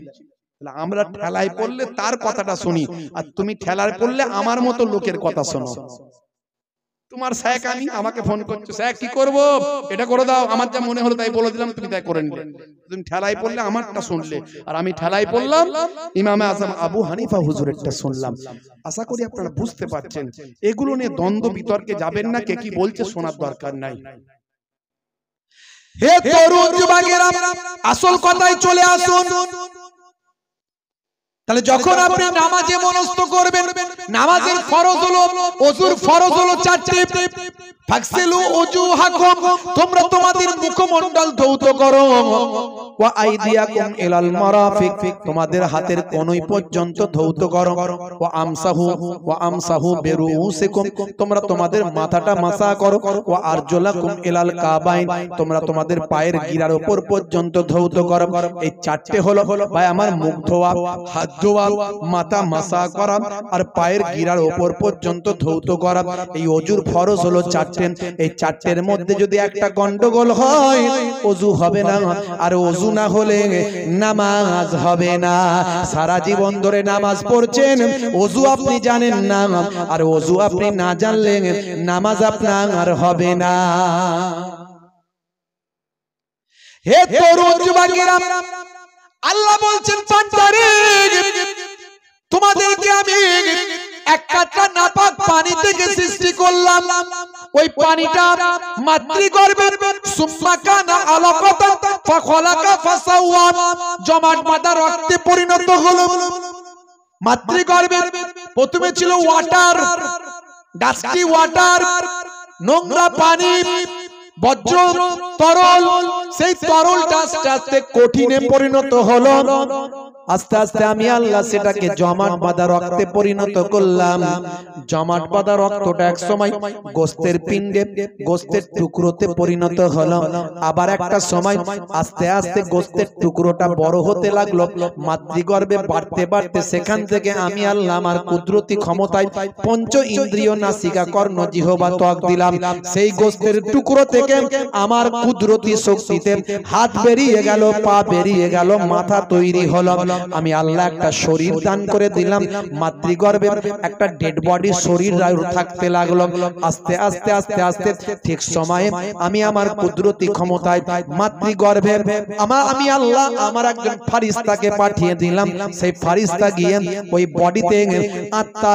আমরা ঠেলায় পড়লে তার কথাটা শুনি, আর তুমি ঠেলায় পড়লে আমার মতো লোকের কথা শোনো। তোমার শায়েখ আমি, আমাকে ফোন করছো, শায়েখ কি করব, এটা করে দাও, আমার যা মনে হলো তাই বলে দিলাম, তুমি তাই করে নিলে। তুমি ঠেলায় পড়লে আমারটা শুনলে, আর আমি ঠেলায় পড়লাম ইমামে আজম আবু হানিফা হুজুরেরটা শুনলাম। আশা করি আপনারা বুঝতে পারছেন। এগুলো নিয়ে দ্বন্দ্ব বিতর্কে যাবেন না, কে কি বলছে শোনার দরকার নাই। হে তরুণ যুবকেরা, আসল কথায় চলে আসুন। তাহলে যখন আপনি নামাজে মনস্থ করবেন, নামাজের ফরজ হলো, ওযুর ফরজ হলো 4টি। ফাগসিলু ওজুহাকুম, তোমরা তোমাদের মুখমণ্ডল ধৌত করো। ওয়া আইদিয়াকুম ইলাল মারাফিক, তোমাদের হাতের কনুই পর্যন্ত ধৌত করো। ওয়া আমসাহু বিরুউসিকুম, তোমরা তোমাদের মাথাটা মাসা করো। ওয়া আরজুলাকুম ইলাল কাবাইন, তোমরা তোমাদের পায়ের গিরার উপর পর্যন্ত ধৌত করো। এই 4টে হলো ভাই আমার মুখ ধোয়া, হাত ধোয়া, মাথা মাসা করা, আর পায়ের গিরার উপর পর্যন্ত ধৌত করা। এই ওযুর ফরজ হলো 4। এই 4টের মধ্যে যদি একটা গন্ডগোল হয়, ওযু হবে না, আর ওযু না হলে নামাজ হবে না। সারা জীবন ধরে নামাজ পড়ছেন, ওযু আপনি জানেন না, আর ওযু আপনি না জানলে নামাজ আপনার হবে না। হে তরুণ যুবকেরা, আল্লাহ বলছেন বান্দারে, তোমাদেরকে আমি এক কাতরা নাপাক পানি থেকে সৃষ্টি করলাম। ওই পানিটা মাতৃগর্ভের সুম্মা কানা আলাকাতান ফাখলাকা ফাসাওয়া, জমাট বাঁধা রক্তে পরিণত হলো। মাতৃগর্ভের প্রথমে ছিল ওয়াটার, ডাস্টি ওয়াটার, নোংরা পানি, বজ্র তরল। সেই তরলটা আস্তে আস্তে কঠিনে পরিণত হলো। আস্তে আস্তে আমি আল্লাহ সেটাকে জমাট বাঁধা রক্তে পরিণত করলাম। জমাট বাঁধা রক্তটা এক সময় গোস্তের পিণ্ডে, গোস্তের টুকরোতে পরিণত হলো। আবার একটা সময় আস্তে আস্তে গোস্তের টুকরোটা বড় হতে লাগলো। মাতৃগর্ভে বাড়তে বাড়তে সেখান থেকে আমি আল্লাহ আমার কুদরতি ক্ষমতায় পঞ্চ ইন্দ্রিয়, নাসিকা, কর্ণ, জিহ্বা, ত্বক দিলাম। সেই গোস্তের টুকরো থেকে আমার কুদরতি শক্তিতে হাত বেরিয়ে গেল, পা বেরিয়ে গেল, মাথা তৈরি হলো। আমি আল্লাহ একটা শরীর দান করে দিলাম। মাতৃগর্ভে একটা ডেড বডি শরীর থাকতে লাগলো। আস্তে আস্তে আস্তে আস্তে ঠিক সময়ে আমি আমার কুদরতি ক্ষমতায় মাতৃগর্ভে আমি আল্লাহ আমার একজন ফারিস্তাকে পাঠিয়ে দিলাম। সেই ফারিস্তা গিয়ে ওই বডিতে আত্মা,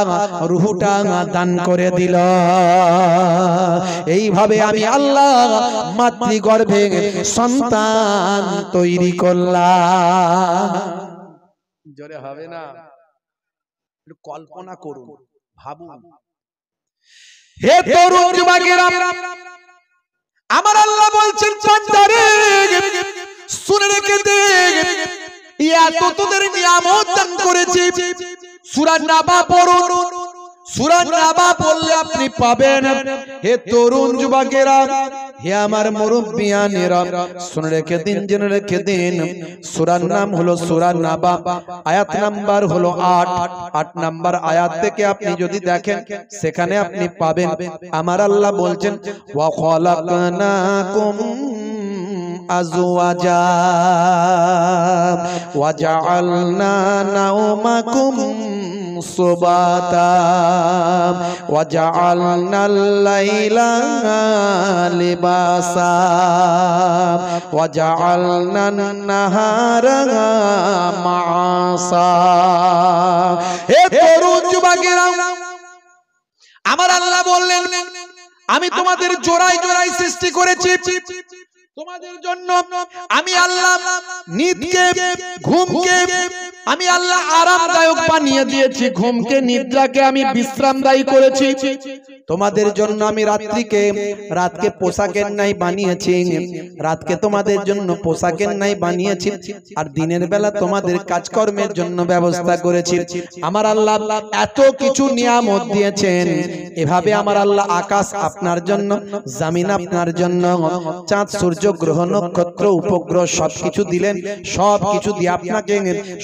রূহটা দান করে দিল। এইভাবে আমি আল্লাহ মাতৃগর্ভে সন্তান তৈরি করলাম। জোরে হবে না, একটু কল্পনা করুন, ভাবুন। হে তরুণ যুবকেরা, আমার আল্লাহ বলছেন বান্দারে শুনে রেখে দে, এত তোদের নিয়ামত দান করেছি। সূরা নাবা পড়ুন, সূরা নাবা পড়লে আপনি পাবেন। হে তরুণ যুবকেরা, হে আমার মুরব্বিয়ানেরা, শুনে রেখে দিন, জেনে রেখে দিন। সূরার নাম হলো সূরা নাবা, আয়াত নাম্বার হলো 8 নাম্বার আয়াত থেকে আপনি যদি দেখেন সেখানে আপনি পাবেন আমার আল্লাহ বলছেন ওয়া খালাকনাকুম আজওয়াজা ওয়া জাআলনা নাওমাকুম সুবাতা ওয়া জাআলনাল লাইলা লিবাসা ওয়া জাআলনান নাহারা মাআসা। হে তরুণ যুবকেরা, আমার আল্লাহ বললেন আমি তোমাদের জোড়ায় জোড়ায় সৃষ্টি করেছি। তোমাদের জন্য আমি আল্লাহ নিদকে, ঘুমকে, আমি আল্লাহ আরামদায়ক বানিয়ে দিয়েছি, ঘুমকে নিদ্রাকে আমি বিশ্রামদায়ী করেছি। তোমাদের জন্য আমি রাতকে পোশাকের নাই বানিয়েছি, রাতকে তোমাদের জন্য পোশাকের নাই বানিয়েছি, আর দিনের বেলা তোমাদের কাজকর্মের জন্য ব্যবস্থা করেছি। আমার আল্লাহ এত কিছু নিয়ামত দিয়েছেন। এভাবে আমার আল্লাহ আকাশ আপনার জন্য, জমিন আপনার জন্য, চাঁদ সূর্য গ্রহ নক্ষত্র উপগ্রহ সবকিছু দিলেন। সবকিছু দিয়ে আপনাকে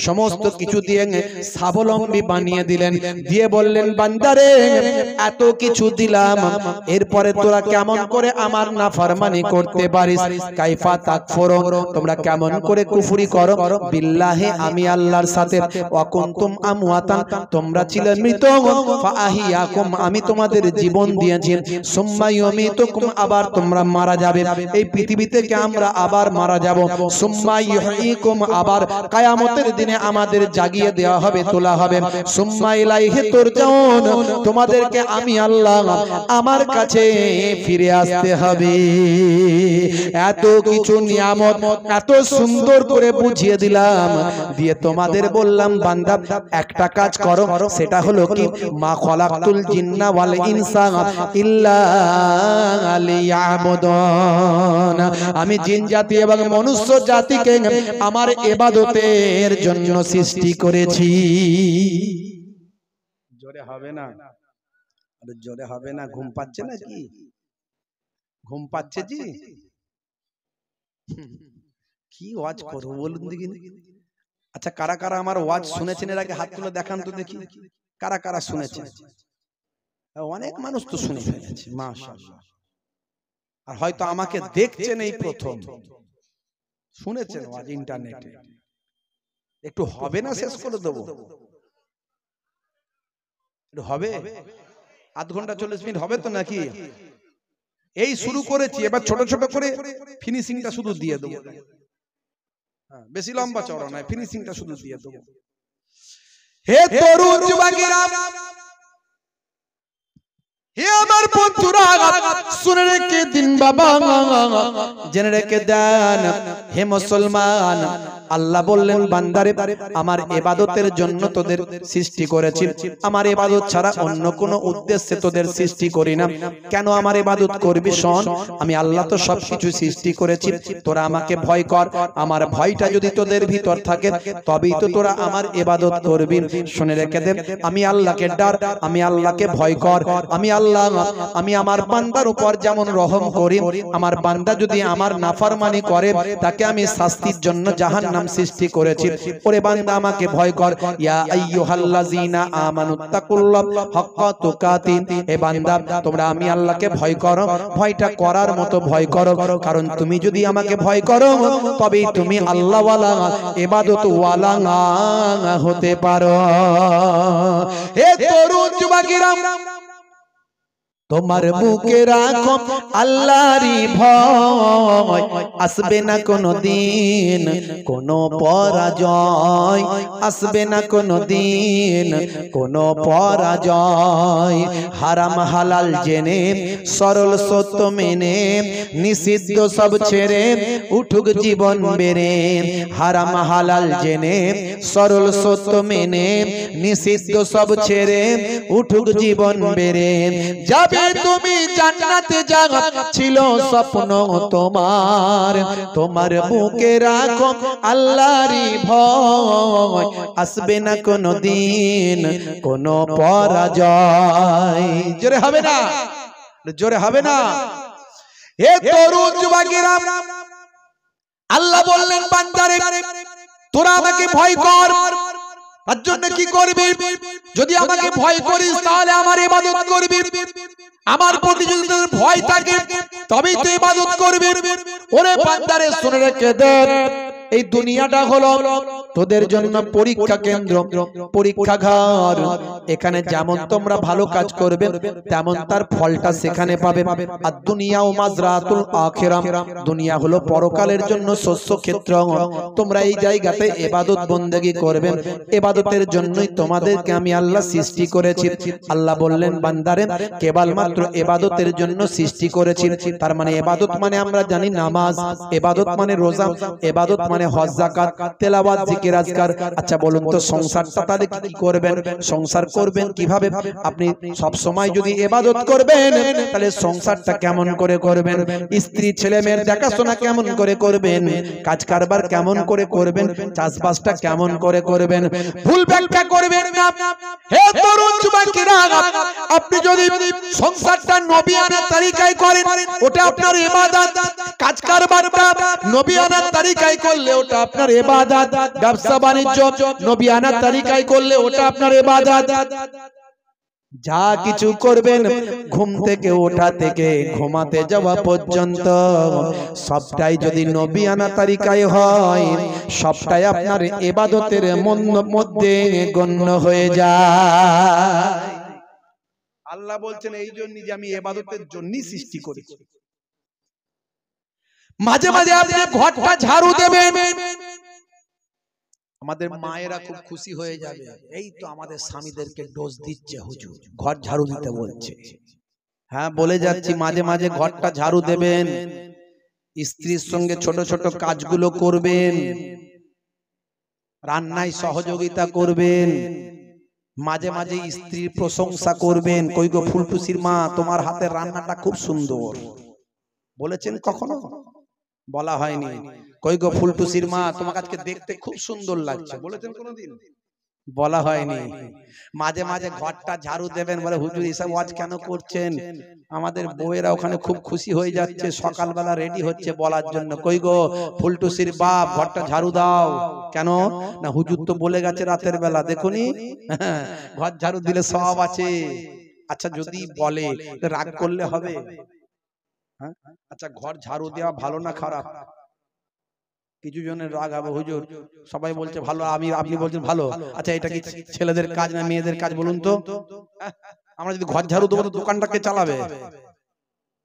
সমস্ত কিছু দিয়ে স্বাবলম্বী বানিয়ে দিলেন। দিয়ে বললেন, বান্দারে এত কিছু দিলাম, এরপরে তোরা কেমন করে আমার নাফরমানি করতে পারিস? কাইফা তাকফুরুন, তোমরা কেমন করে কুফরি করো বিল্লাহি, আমি আল্লাহর সাথে। ওয়া কুনতুম আমওয়াতান, তোমরা ছিলে মৃত, ফাআহিয়াকুম, আমি তোমাদের জীবন দিয়েছি। সুম্মা ইউমিতুকুম, আবার তোমরা মারা যাবে। এই পৃথিবী থেকে আমরা আবার মারা যাব। সুম্মা ইউহয়িকুম, আবার কিয়ামতের দিনে আমাদের জাগিয়ে দেওয়া হবে, তোলা হবে। সুম্মা ইলাইহি তুরজাউন, তোমাদেরকে আমি আল্লাহ আমার কাছে ফিরে আসতে হবে। এত কিছু নিয়ামত এত সুন্দর করে বুঝিয়ে দিলাম, দিয়ে তোমাদের বললাম, বান্দা একটা কাজ করো, সেটা হলো কি, মা খলাকতুল জিন্না ওয়াল ইনসা ইল্লা লিয়াবুদুন, আমি জিন জাতি এবং মনুষ্য জাতিকে আমার ইবাদতের জন্য সৃষ্টি করেছি। জোরে হবে না? আরে জোরে হবে না? ঘুম পাচ্ছে নাকি? ঘুম পাচ্ছে জি? কি ওয়াজ করবো বলুন দেখি। আচ্ছা, কারা কারা আমার ওয়াজ শুনেছেন এর আগে? হাত তুলে দেখান তো দেখি, কারা কারা শুনেছেন? অনেক মানুষ তো শুনে ফেলেছে, মাশাআল্লাহ। আর হয়তো আমাকে দেখছেন এই প্রথম, শুনেছেন ওয়াজ ইন্টারনেটে। একটু হবে না? শেষ করে দেবো? হবে? আধ ঘন্টা 40 মিনিট হবে তো নাকি? এই শুরু করেছি, এবার ছোট ছোট করে ফিনিশিংটা শুধু দিয়ে দেবো। বেশি লম্বা চওড়া নয়, ফিনিশিংটা শুধু দিয়ে দেবো। হে তরুণ যুবকেরা, হে আমার বন্ধুরা, শুনে রেখে দিন বাবা, জেনে রেখে দেন। হে মুসলমান, আল্লাহ বললেন, বান্দারে আমার ইবাদতের জন্য তোদের সৃষ্টি করেছি, আমার ইবাদত ছাড়া অন্য কোনো উদ্দেশ্যে তোদের সৃষ্টি করি না। কেন আমার ইবাদত করবি? শোন, আমি আল্লাহ তো সবকিছু সৃষ্টি করেছি, তোরা আমাকে ভয় কর। আমার ভয়টা যদি তোদের ভিতর থাকে, তবেই তো তোরা আমার ইবাদত করবি। শুনে রেখে দে, আমি আল্লাহকে ডার, আমি আল্লাহকে ভয় কর। আমি আমার বান্দার উপর যেমন রহম করি, আমার বান্দা যদি আমার নাফরমানি করে, তাকে আমি শাস্তির জন্য জাহান্নাম সৃষ্টি করেছি। ওরে বান্দা, আমাকে ভয় কর। ইয়া আইয়ুহাল্লাযীনা আমানুত্তাকুল্লাহ হাক্কা তুকাতিন, হে বান্দা তোমরা আমি আল্লাহকে ভয় করো, ভয়টা করার মতো ভয় করো। কারণ তুমি যদি আমাকে ভয় করো, তবেই তুমি আল্লাহ ওয়ালা, ইবাদত ওয়ালা হতে পারো। হে তরুণ যুবকেরা, তোমার বুকে রাখো আল্লাহরই ভয়, আসবে না কোনো দিন কোনো পরাজয়, আসবে না কোনো দিন কোনো পরাজয়। হারাম হালাল জেনে, সরল সত্য মেনে, নিষিদ্ধ সব ছেড়ে উঠুক জীবন বেড়ে। হারাম হালাল জেনে, সরল সত্য মেনে, নিষিদ্ধ সব ছেড়ে উঠুক জীবন বেড়ে। যাবে তুমি জান্নাতে, জায়গা ছিল স্বপ্ন তোমার, তোমার বুকে রাখো আল্লাহরই ভয়, আসবে না কোনো দিন কোনো পরাজয়। জোরে হবে না? জোরে হবে না? হে তরুণ যুবকেরা, আল্লাহ বললেন, বান্দারে তোরা আমাকে ভয় কর। তার জন্য কি করবি? যদি আমাকে ভয় করিস, তাহলে আমার ইবাদত করবি। আমার প্রতি যদি তোর ভয় থাকে, তবেই তো ইবাদত করবি। ওরে বান্দারে, শুনে রেখে দে, এই দুনিয়াটা হলো তোদের জন্য পরীক্ষা কেন্দ্র, পরীক্ষাগার। এখানে যেমন তোমরা ভালো কাজ করবে, তেমন তার ফলটা সেখানে পাবে। আর দুনিয়া ও মাজরাতুল আখিরাহ, দুনিয়া হলো পরকালের জন্য শস্য ক্ষেত্র। তোমরা এই জায়গাতে ইবাদত বন্দেগী করবে, ইবাদতের জন্যই তোমাদেরকে আমি আল্লাহ সৃষ্টি করেছি। আল্লাহ বললেন, বান্দারে কেবলমাত্র ইবাদতের জন্য সৃষ্টি করেছি। তার মানে ইবাদত মানে আমরা জানি নামাজ, ইবাদত মানে রোজা, ইবাদত মানে হজ, যাকাত, তেলাওয়াত, জিকির, কি রাজগার। আচ্ছা বলুন তো সংসারটা তাহলে কি করবেন, সংসার করবেন কিভাবে? আপনি সব সময় যদি ইবাদত করবেন তাহলে সংসারটা কেমন করে করবেন, স্ত্রী ছেলে মেয়ের দেখাশোনা কেমন করে করবেন, কাজ কারবার কেমন করে করবেন, চাষবাসটা কেমন করে করবেন, ভুল ব্যাখ্যা করবেন না। হে তরুণ যুবকেরা, আপনি যদি সংসারটা নবিয়ানা তরিকায় করেন ওটা আপনার ইবাদত, কাজ কারবারটা নবিয়ানা তরিকায় করলে ওটা আপনার ইবাদত, ব্যবসা বাণিজ্য নবিয়ানা তরিকায় করলে ওটা আপনার ইবাদত। যা কিছু করবেন ঘুম থেকে ওঠা থেকে ঘুমাতে যাওয়া পর্যন্ত সবটাই যদি নবিয়ানা তরিকায় হয় সবটাই আপনার ইবাদতের মধ্যে গণ্য হয়ে যায়। আল্লাহ বলছেন এই জন্য যে আমি ইবাদতের জন্যই সৃষ্টি করেছি। মাঝে মাঝে আপনি ঘরটা ঝাড়ু দেবেন, আমাদের মায়েরা খুব খুশি হয়ে যাবে, এই তো আমাদের স্বামীদেরকে ডোজ দিচ্ছে হুজুর, ঘর ঝাড়ু দিতে বলছে। হ্যাঁ বলে যাচ্ছি, মাঝে মাঝে ঘরটা ঝাড়ু দেবেন, স্ত্রীর সঙ্গে ছোট ছোট কাজগুলো করবেন, রান্নায় সহযোগিতা করবেন, মাঝে মাঝে স্ত্রীর প্রশংসা করবেন। কই গো ফুলটুসির মা, তোমার হাতের রান্নাটা খুব সুন্দর, বলেছেন কখনো? বলা হয়নি। কই গো ফুলটুসির মা, তোমাকে আজকে দেখতে খুব সুন্দর লাগছে, বলেছেন কোনোদিন? বলা হয়নি। মাঝে মাঝে ঘরটা ঝাড়ু দেবেন, বলে হুজুর এসব ওয়াজ কেন করছেন? আমাদের বউয়েরা ওখানে খুব খুশি হয়ে যাচ্ছে, সকালবেলা রেডি হচ্ছে বলার জন্য, কই গো ফুলটুসির বাপ ঘরটা ঝাড়ু দাও। কেন না, হুজুর তো বলে গেছে রাতের বেলা, দেখুনি ঘর ঝাড়ু দিলে সব আছে। আচ্ছা যদি বলে রাগ করলে হবে? আচ্ছা ঘর ঝাড়ু দেওয়া ভালো না খারাপ? কিছু জনের রাগ হবে, হুজুর সবাই বলছে ভালো, আপনি বলছেন ভালো। আচ্ছা এটা কি ছেলেদের কাজ না মেয়েদের কাজ বলুন তো? আমরা যদি ঘর ঝাড়ু দেবো তো দোকানটাকে চালাবে,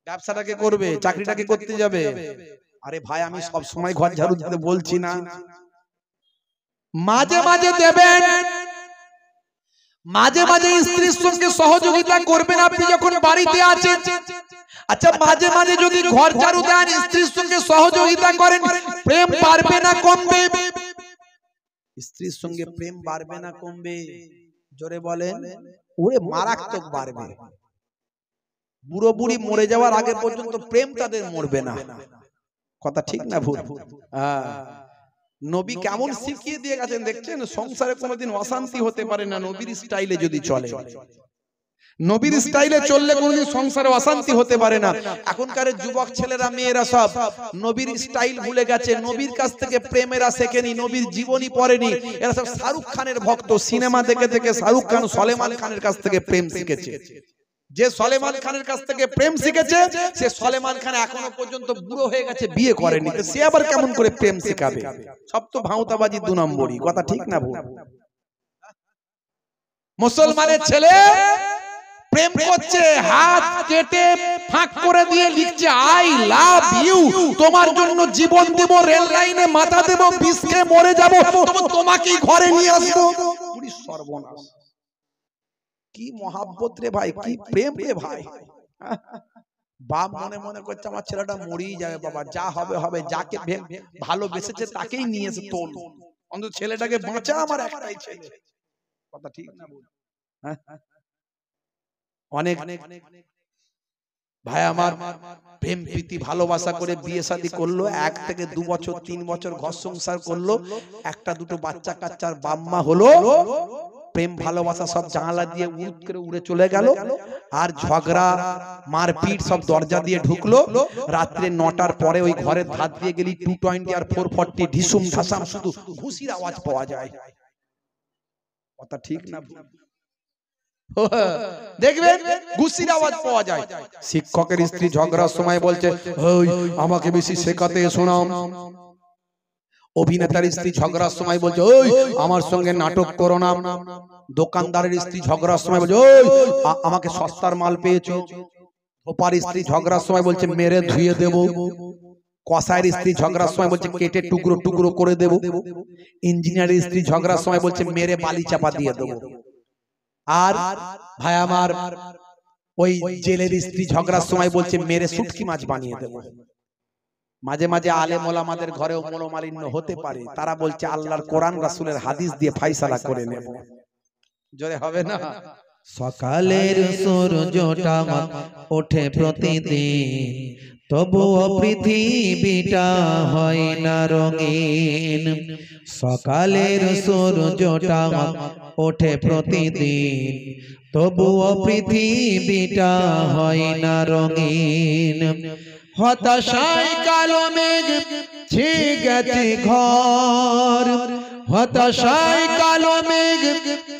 ব্যবসাটাকে করবে, চাকরিটাকে করতে যাবে। আরে ভাই আমি সব সময় ঘর ঝাড়ু দিতে বলছি না, মাঝে মাঝে দেবেন, মাঝে মাঝে স্ত্রীর সঙ্গে সহযোগিতা করবেন আপনি যখন বাড়িতে আছেন। আচ্ছা মাঝে মাঝে যদি ঘর ঝাড়ু দেন, স্ত্রীর সঙ্গে সহযোগিতা করেন, প্রেম বাড়বে না কমবে? স্ত্রীর সঙ্গে প্রেম বাড়বে না কমবে? জোরে বলেন। ওরে মারাত্মক বাড়বে। বুড়ো বুড়ি মরে যাওয়ার আগে পর্যন্ত প্রেম তাদের মরবে না। কথা ঠিক না ভুল? নবী কেমন শিখিয়ে দিয়ে গেছেন দেখছেন, সংসারে কোনোদিন অশান্তি হতে পারে না নবীর স্টাইলে যদি চলে। নবীর স্টাইলে চললে কোনোদিন সংসারে অশান্তি হতে পারে না। এখনকার যুবক ছেলেরা মেয়েরা সব নবীর স্টাইল ভুলে গেছে, নবীর কাছ থেকে প্রেমেরা শেখেনি, নবীর জীবনী পড়েনি। এরা সব শাহরুখ খানের ভক্ত, সিনেমা দেখে দেখে শাহরুখ খান সলেমান খানের কাছ থেকে প্রেম শিখেছে। যে সলেমান খানের কাছ থেকে প্রেম শিখেছে সে সলেমান খান এখনো পর্যন্ত বুড়ো হয়ে গেছে, বিয়ে করেনি, সে আবার কেমন করে প্রেম শিখাবে? সব তো ভাঁওতাবাজি, দু নম্বরই। কথা ঠিক না ভুল? মুসলমানের ছেলে প্রেম করছে, হাত কেটে ফাঁক করে দিয়ে লিখছে আই লাভ ইউ, তোমার জন্য জীবন দেব, রেল লাইনে মাথা দেব, বিষ খেয়ে মরে যাব, তোমাকেই ঘরে নিয়ে আসবো। সর্বনাশ! কি মহাব্বত রে ভাই, কি প্রেম রে ভাই। বাপ মনে মনে করছে আমার ছেলেটা মরেই যাবে, বাবা যা হবে হবে, যাকে ভালোবেসেছে তাকেই নিয়ে এসে তোল, অন্তত ছেলেটাকে বাঁচা, আমার একটাই ছেলে। কথা ঠিক না বল? অনেক ভাই আমার প্রেম প্রীতি ভালোবাসা করে বিয়ে শাদী করলো, 1 থেকে 2 বছর 3 বছর ঘর সংসার করলো, একটা দুটো বাচ্চা কাচ্চার বাম্মা হলো, প্রেম ভালোবাসা সব জানালা দিয়ে উড় করে উড়ে চলে গেল, আর ঝগড়া মারপিট সব দরজা দিয়ে ঢুকলো। রাত্রে 9টার পরে ওই ঘরের ধার দিয়ে গেলি 220 আর 440 ঢিসুম ঢাসাম শুধু ঘুষির আওয়াজ পাওয়া যায়। কথা ঠিক না? দেখবেন ঘুষির আওয়াজ পাওয়া যায়। শিক্ষকের স্ত্রী ঝগড়ার সময় বলছে ওই আমাকে বেশি শেখাতে শোনাও। অভিনেতার স্ত্রী ঝগড়ার সময় বলছে ওই আমার সঙ্গে নাটক করো না। দোকানদারের স্ত্রী ঝগড়ার সময় বলছে ওই আমাকে সস্তার মাল পেয়েছো। ধোপার স্ত্রী ঝগড়ার সময় বলছে মেরে ধুয়ে দেব। কসাইয়ের স্ত্রী ঝগড়ার সময় বলছে কেটে টুকরো টুকরো করে দেব। ইঞ্জিনিয়ারের স্ত্রী ঝগড়ার সময় বলছে মেরে বালি চাপা দিয়ে দেবো। আর ভাই আমার ওই জেলের স্ত্রী ঝগড়ার সময় বলছে মেরে শুটকি মাছ বানিয়ে দেবো। মাঝে মাঝে আলেম ওলামাদের ঘরেও মনোমালিন্য হতে পারে, তারা বলছে আল্লাহর কোরআন রাসূলের হাদিস দিয়ে ফায়সালা করে নেব। জোরে হবে না? সকালের সূর্যটা ওঠে প্রতিদিন, তবুও পৃথিবীটা হয় না রঙিন। সকালের সূর্যটা ওঠে প্রতিদিন, তবুও পৃথিবীটা হয় না রঙিন। হতাশায় কালো মেঘ ছেয়ে গেছে ঘর, হতাশায় কালো মেঘ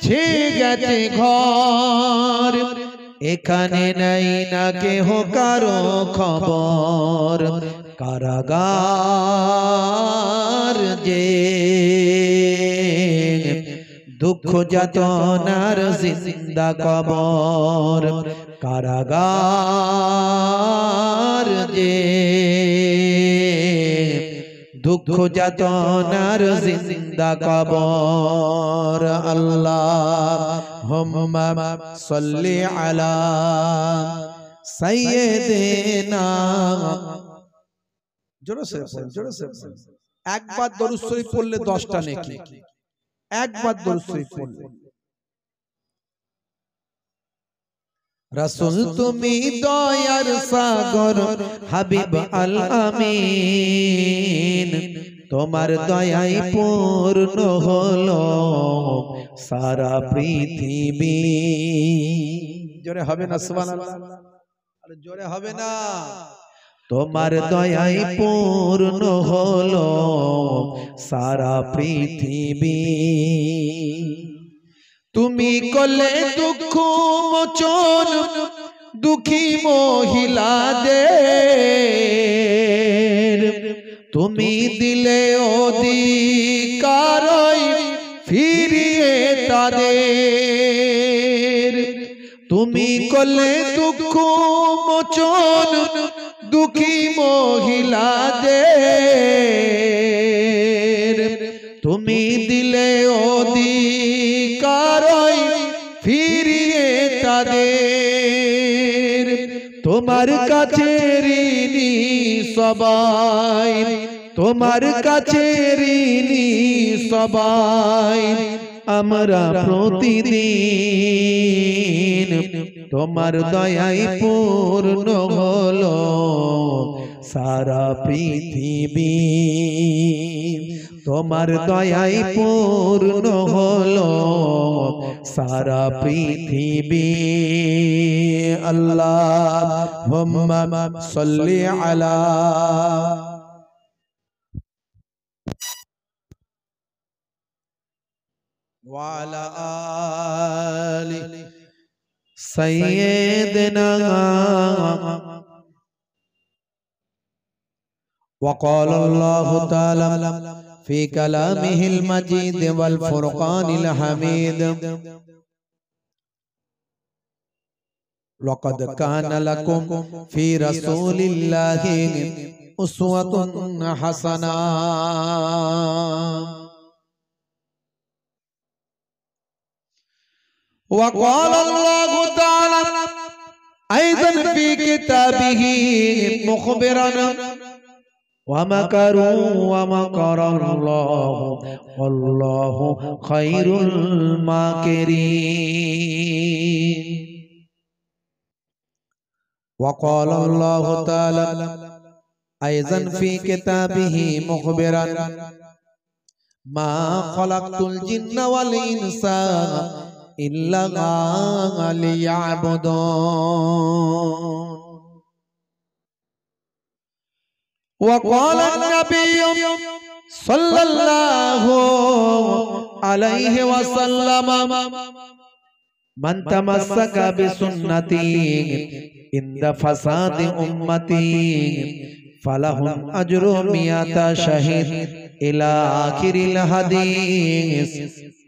ছেয়ে গেছে ঘর। এখানে নাই না কেহ কারো খবর, কারাগার যে দুঃখ যাতনার জিন্দা কবর, কারাগার যে দুঃখ যাতনার জিন্দা কবর। আল্লাহুম্মা সাল্লি আলা সাইয়্যিদিনা, জোরে সে একবার দরুদ শরীফ পড়লে 10টা নেকি, একবার দরুদ শরীফ পড়লে। রাসূল তুমি দয়ার সাগর, হাবিব আল আমিন, তোমার দয়ায় পূর্ণ হলো সারা পৃথিবী। জোরে হবে না সুবহানাল্লাহ? আরে জোরে হবে না? তোমার দয়ায় পূর্ণ হলো সারা পৃথিবী। তুমি করলে দুঃখ মোচন দুঃখী মহিলাদের, তুমি দিলে অধিকার ফিরিয়ে তাদের। তুমি করলে দুঃখ মোচন দুঃখী মহিলাদের, তুমি দিলে অধিকার ফিরিয়ে তাদের। তোমার কাছে ঋণী সবাই, তোমার কাছে ঋণী সবাই, আমরা প্রতিদিন তোমার দয়ায় পূর্ণ হলো সারা পৃথিবী। তোমার দয়ায় পূর্ণ হলো সারা পৃথিবী। আল্লাহুম্মা সাল্লি আলা ওয়া আলা আলি সাইয়্যিদিনা। وقال الله تعالى في كلامه المجيد والفرقان الحميد: لقد كان لكم في رسول الله أسوة حسنة. وقال الله تعالى أيضا في كتابه مخبرا: ومكروا ومكر الله والله خير الماكرين. وقال الله تعالى أيضا في كتابه مخبرا: ما خلقت الجن والإنس إلا ليعبدون. وقال النبي صلى الله عليه وسلم: من تمسك بسنتي عند فساد أمتي فله أجر 100 شهيد إلى آخر الحديث،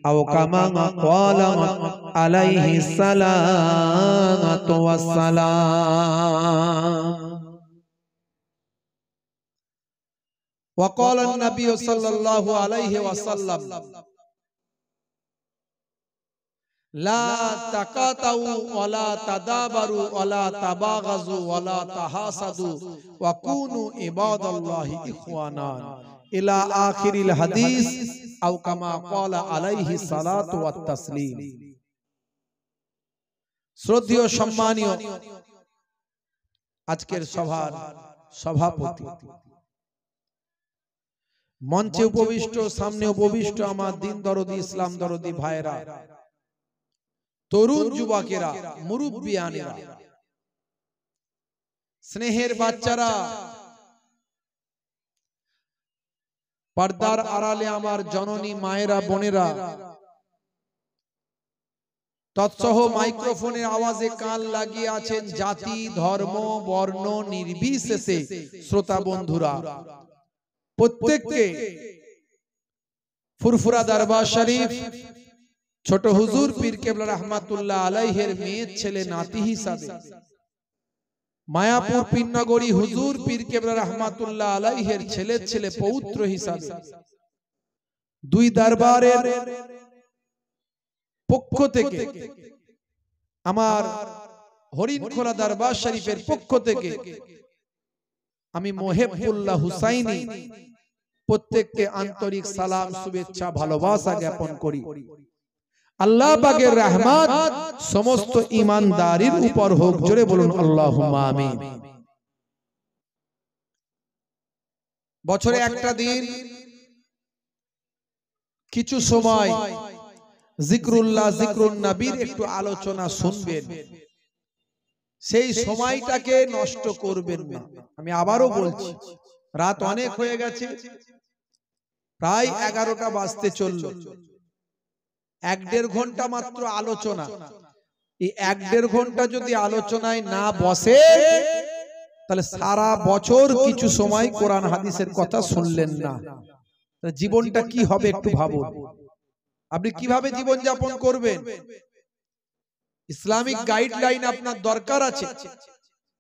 أو كما قال عليه الصلاة والسلام. وقال النبي صلى الله عليه وسلم: লা তাকাতাউ ওয়ালা তাদাবারু ওয়ালা তাবাগাজু ওয়ালা তাহাসাদু ওয়া কুনু ইবাদাল্লাহি ইখওয়ানা ইলা আখিরিল হাদিস আও কামা ক্বালা আলাইহি সালাতু ওয়াত তাসলিম। শ্রদ্ধেয় সম্মানীয় আজকের সভার সভাপতি, মঞ্চে উপবিষ্ট, সামনে উপবিষ্ট আমার দিন দরদি, ইসলাম দরদি ভাইরা, তরুণ যুবকেরা, মুরব্বিয়ানেরা, স্নেহের বাচ্চারা, পর্দার আড়ালে আমার জননী মায়েরা, বোনেরা, তৎসহ মাইক্রোফোনের আওয়াজে কান লাগিয়ে আছেন জাতি, ধর্ম, বর্ণ নির্বিশেষে শ্রোতা বন্ধুরা, প্রত্যেককে ফুরফুরা দরবার শরীফ ছোট হুজুর পীর কেবলা রহমাতুল্লাহ আলাইহির মেয়ের ছেলে নাতি হিসাবে, মায়াপুর পীরনগরী হুজুর পীর কেবলা রহমাতুল্লাহ আলাইহির ছেলে ছেলে পৌত্র হিসাবে, দুই দরবারের পক্ষ থেকে, আমার হরিণখোলা দরবার শরীফের পক্ষ থেকে আমি মোহেবুল্লাহ হুসাইনি প্রত্যেককে আন্তরিক সালাম, শুভেচ্ছা, ভালোবাসা জ্ঞাপন করি। আল্লাহ পাকের রহমত সমস্ত ঈমানদারির উপর হোক, জোরে বলুন আল্লাহুম্মা আমিন। বছরে একটা দিন কিছু সময় জিকরুল্লাহ, জিকরুন নবীর একটু আলোচনা শুনবেন, সেই সময়টাকে নষ্ট করবেন না। আমি আবারও বলছি, রাত অনেক হয়ে গেছে, প্রায় 11টা বাজতে চলল, 1-1.5 ঘন্টা মাত্র আলোচনা। এই 1-1.5 ঘন্টা যদি আলোচনায় না বসে, তাহলে সারা বছর কিছু সময় কোরআন হাদিসের কথা শুনলেন না, জীবনটা কি হবে একটু ভাবুন। আপনি কিভাবে জীবন যাপন করবেন? ইসলামিক গাইডলাইন আপনার দরকার আছে।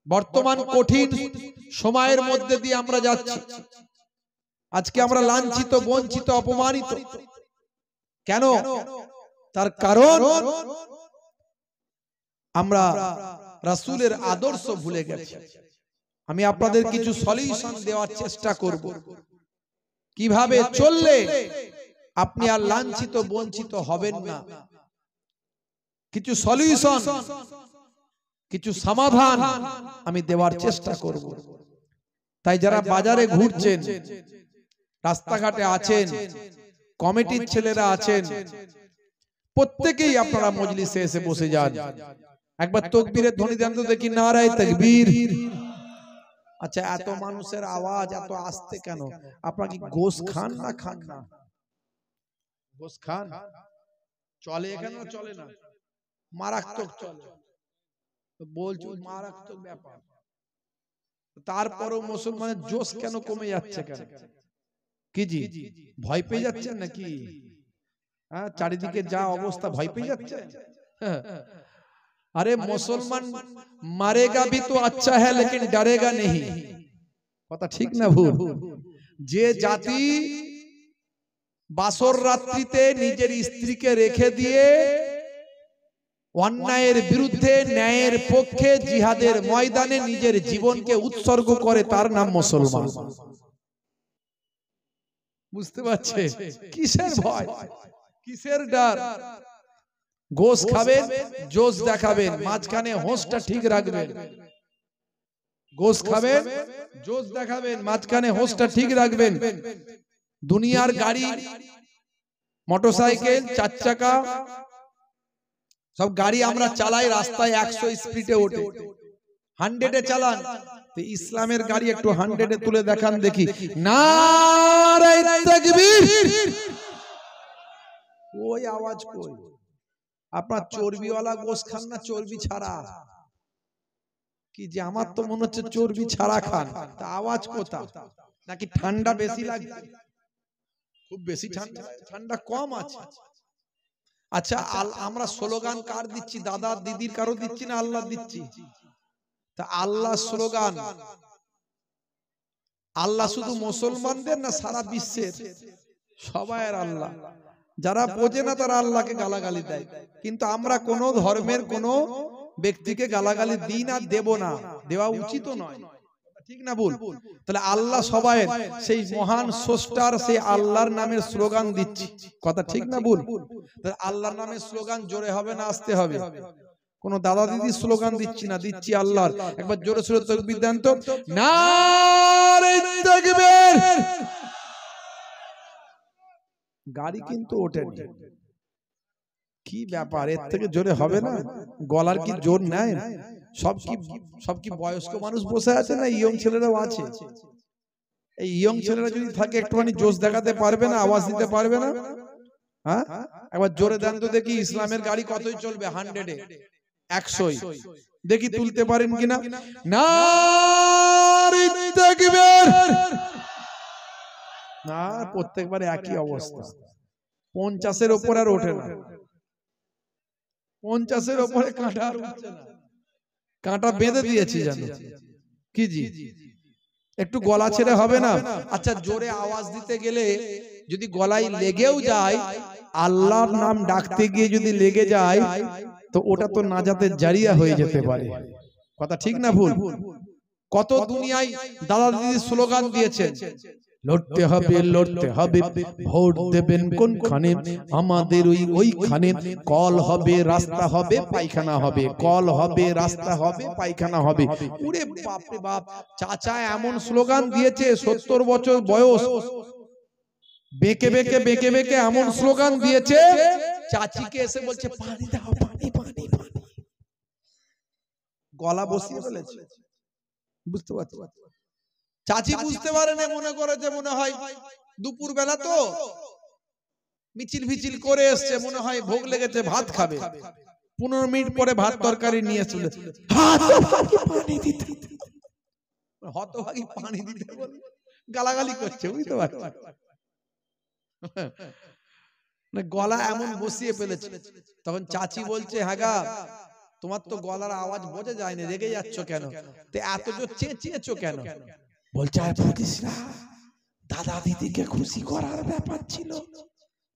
বর্তমান কঠিন সময়ের মধ্যে দিয়ে আমরা যাচ্ছি। আজকে আমরা লাঞ্ছিত, বঞ্চিত, অপমানিত। কেন? তার কারণ আমরা রাসূলের আদর্শ ভুলে গেছি। আমি আপনাদের কিছু সলিউশন দেওয়ার চেষ্টা করব, কিভাবে চললে আপনি আর লাঞ্ছিত, বঞ্চিত হবেন না। কিছু সলিউশন, কিছু সমাধান আমি দেওয়ার চেষ্টা করব। তাই যারা বাজারে ঘুরছেন, রাস্তাঘাটে আছেন, কমিটির ছেলেরা আছেন, প্রত্যেকেই আপনারা মজলিসে এসে বসে যান। একবার তাকবীরের ধ্বনি দেন তো দেখি, নারায়ে তাকবীর। আচ্ছা, এত মানুষের আওয়াজ এত আস্তে কেন? আপনারা কি গোশ খান না খান না? গোশ খান? চলে এখানে না চলে না? মারাত্মক চলে, বলছো মারাত্মক ব্যাপার। তারপরও মুসলমানের জোশ কেন কমে যাচ্ছে? কেন কি জি ভয় পেয়ে যাচ্ছেন নাকি? হ্যাঁ, চারিদিকে যা অবস্থা, ভয় পেয়ে যাচ্ছে। अरे मुसलमान मरेगा भी तो अच्छा है लेकिन डरेगा नहीं। কথা ঠিক না ভুল? যে জাতি বাসর রাত্রিতে নিজের স্ত্রীকে রেখে দিয়ে অন্যায়ের বিরুদ্ধে ন্যায়ের পক্ষে জিহাদের ময়দানে নিজের জীবনকে উৎসর্গ করে, তার নাম মুসলমান। বুঝতে পারছেন? কিসের ভয়, কিসের ডর? গোশ খাবেন, জোশ দেখাবেন, মাঝখানে হোঁশটা ঠিক রাখবেন। গোশ খাবেন, জোশ দেখাবেন, মাঝখানে হোঁশটা ঠিক রাখবেন। দুনিয়ার গাড়ি, মোটরসাইকেল, 4 চাকা, সব গাড়ি আমরা চালাই, রাস্তায় 100 স্পিডে ওঠে, 100 এ চালান। তো ইসলামের গাড়ি একটু 100 এ তুলে দেখান দেখি। নারায়ে তাকবীর। ওই আওয়াজ কই? আপনার চর্বিওয়ালা গোশ খান না চর্বি ছাড়া? কি যে আমার তো মনে হচ্ছে চর্বি ছাড়া খান। তা আওয়াজ কোথা? নাকি ঠান্ডা বেশি লাগছে? খুব বেশি ঠান্ডা, ঠান্ডা কম আছে। আচ্ছা, আমরা স্লোগান কার দিচ্ছি? দাদা দিদির কারো দিচ্ছি না আল্লাহ দিচ্ছি? তা আল্লাহ স্লোগান, আল্লাহ শুধু মুসলমানদের না সারা বিশ্বের? সবাইয়ের আল্লাহ। যারা বোঝে না তারা আল্লাহকে গালাগালি দেয়, কিন্তু আমরা কোন ধর্মের কোন ব্যক্তিকে গালাগালি দিই না, দেব না, দেওয়া উচিত নয়, ঠিক না ভুল? তাহলে আল্লাহ সবাই সেই মহান স্রষ্টার সেই আল্লাহর নামের স্লোগান দিচ্ছি, কথা ঠিক না ভুল? তাহলে আল্লাহর নামের স্লোগান জোরে হবে না আসতে হবে? কোন দাদা দিদি স্লোগান দিচ্ছি না, দিচ্ছি আল্লাহর। একবার জোরে সোরে তাকবীর দেন তো, নারে তাকবীর। গাড়ি কিন্তু ওঠেনি, কি ব্যাপার, এর থেকে জোরে হবে না? গলার কি জোর নাই? সব কি বয়স্ক মানুষ বসে আছে না ইয়ং ছেলেরাও আছে? এই ইয়ং ছেলেরা যদি থাকে একটুখানি জোশ দেখাতে পারবে না, আওয়াজ দিতে পারবে না? হ্যাঁ, একবার জোরে দেন তো দেখি। ইসলামের গাড়ি কতই চলবে? 100-এ, 100-ই দেখি তুলতে পারেন কিনা। নারে তাকবীর। না, প্রত্যেকবার একই অবস্থা। 50-এর উপর আর ওঠে না, 50-এর উপরে কাঁটা আর উঠছে না। কাঁটা বেঁধে দিয়েছি জানো কি জি? একটু গলা ছেড়ে হবে না? আচ্ছা, জোরে আওয়াজ দিতে গেলে যদি গলায় লেগেও যায়, আল্লাহর নাম ডাকতে গিয়ে যদি লেগে যায়, তো ওটা তো নাজাতের জারিয়া হয়ে যেতে পারে, কথা ঠিক না ভুল? কত দুনিয়ায় দাদা দিদি স্লোগান দিয়েছেন, লড়তে হবে লড়তে হবে, ভোট দেবেন কোনখানে, আমাদের ওইখানে কল হবে রাস্তা হবে পায়খানা হবে, কল হবে রাস্তা হবে পায়খানা হবে। ওরে বাপ রে বাপ, চাচা এমন স্লোগান দিয়েছে, 70 বছর বয়স, বেঁকে বেঁকে বেঁকে বেঁকে এমন স্লোগান দিয়েছে, চাচিকে এসে বলছে পানি দাও, পানি পানি পানি, গলা বসিয়ে ফেলেছে। বুঝতে পারছো? চাচি বুঝতে পারেনি, মনে করেছে মনে হয় দুপুর বেলা তো মিছিল ভিছিল করে এসছে, মনে হয় ভোগ লেগেছে, ভাত খাবে। 15 মিনিট পরে ভাত তরকারি নিয়ে চলে, পানি দিতে, হতভাগী পানি দিতে বলে গালাগালি করছে, বুঝতে পারছো? গলা এমন বসিয়ে ফেলেছে। তখন চাচি বলছে, হাগা তোমার তো গলার আওয়াজ বোঝা যায় না, রেগে যাচ্ছ কেন? তো এত জোর চেঁচিয়েছো কেন? বলছে আর বুঝিস না, দাদা দিদিকে খুশি করার ব্যাপার ছিল,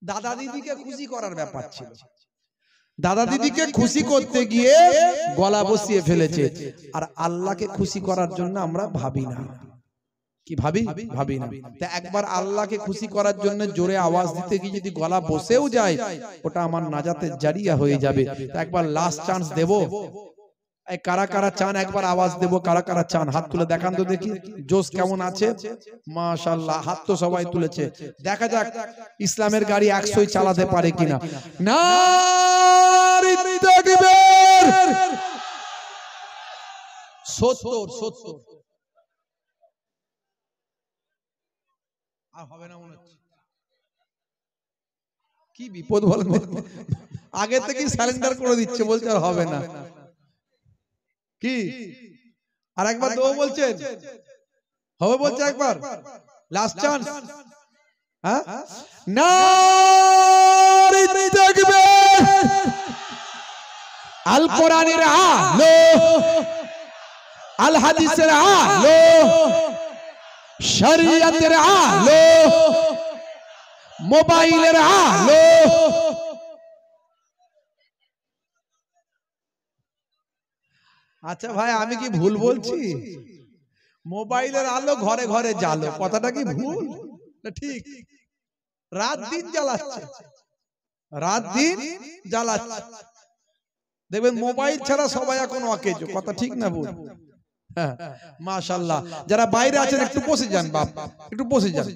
দাদা দিদিকে খুশি করার ব্যাপার ছিল। দাদা দিদিকে খুশি করতে গিয়ে গলা বসিয়ে ফেলেছে। আর আল্লাহকে খুশি করার জন্য আমরা ভাবি না, কি ভাবি? ভাবি না। তা একবার আল্লাহকে খুশি করার জন্য জোরে আওয়াজ দিতে গিয়ে যদি গলা বসেও যায়, ওটা আমার নাজাতের জারিয়া হয়ে যাবে। তা একবার লাস্ট চান্স দেব। এই কারা কারা চান একবার আওয়াজ দেব? কারা কারা চান হাত তুলে দেখান তো দেখি, জোশ কেমন আছে? মাশাআল্লাহ, হাত তো সবাই তুলেছে। দেখা যাক ইসলামের গাড়ি 100-ই চালাতে পারে কিনা। নারে তাকবীর। 70 আর হবে না মনে হচ্ছে। কি বিপদ বলেন, আগে থেকে সারেন্ডার করে দিচ্ছে, বলছে আর হবে না। কি আর একবার দেবো বলছেন? হবে বলছে একবার, লাস্ট চান্স। হ্যাঁ, নারে তাকবীর। আল কোরআনের আলো, আল হাদিসের আলো, শরীয়তের আলো, মোবাইলের আলো। আচ্ছা ভাই, আমি কি ভুল বলছি? মোবাইলের আলো ঘরে ঘরে জ্বালো, কথাটা কি ভুল না ঠিক? রাত দিন জ্বালাচ্ছে, রাত দিন জ্বালাচ্ছে। দেখবেন মোবাইল ছাড়া সবাই এখন অকেজো, কথা ঠিক না ভুল? হ্যাঁ, মাশাআল্লাহ। যারা বাইরে আছেন একটু বসে যান, বাপ একটু বসে যান।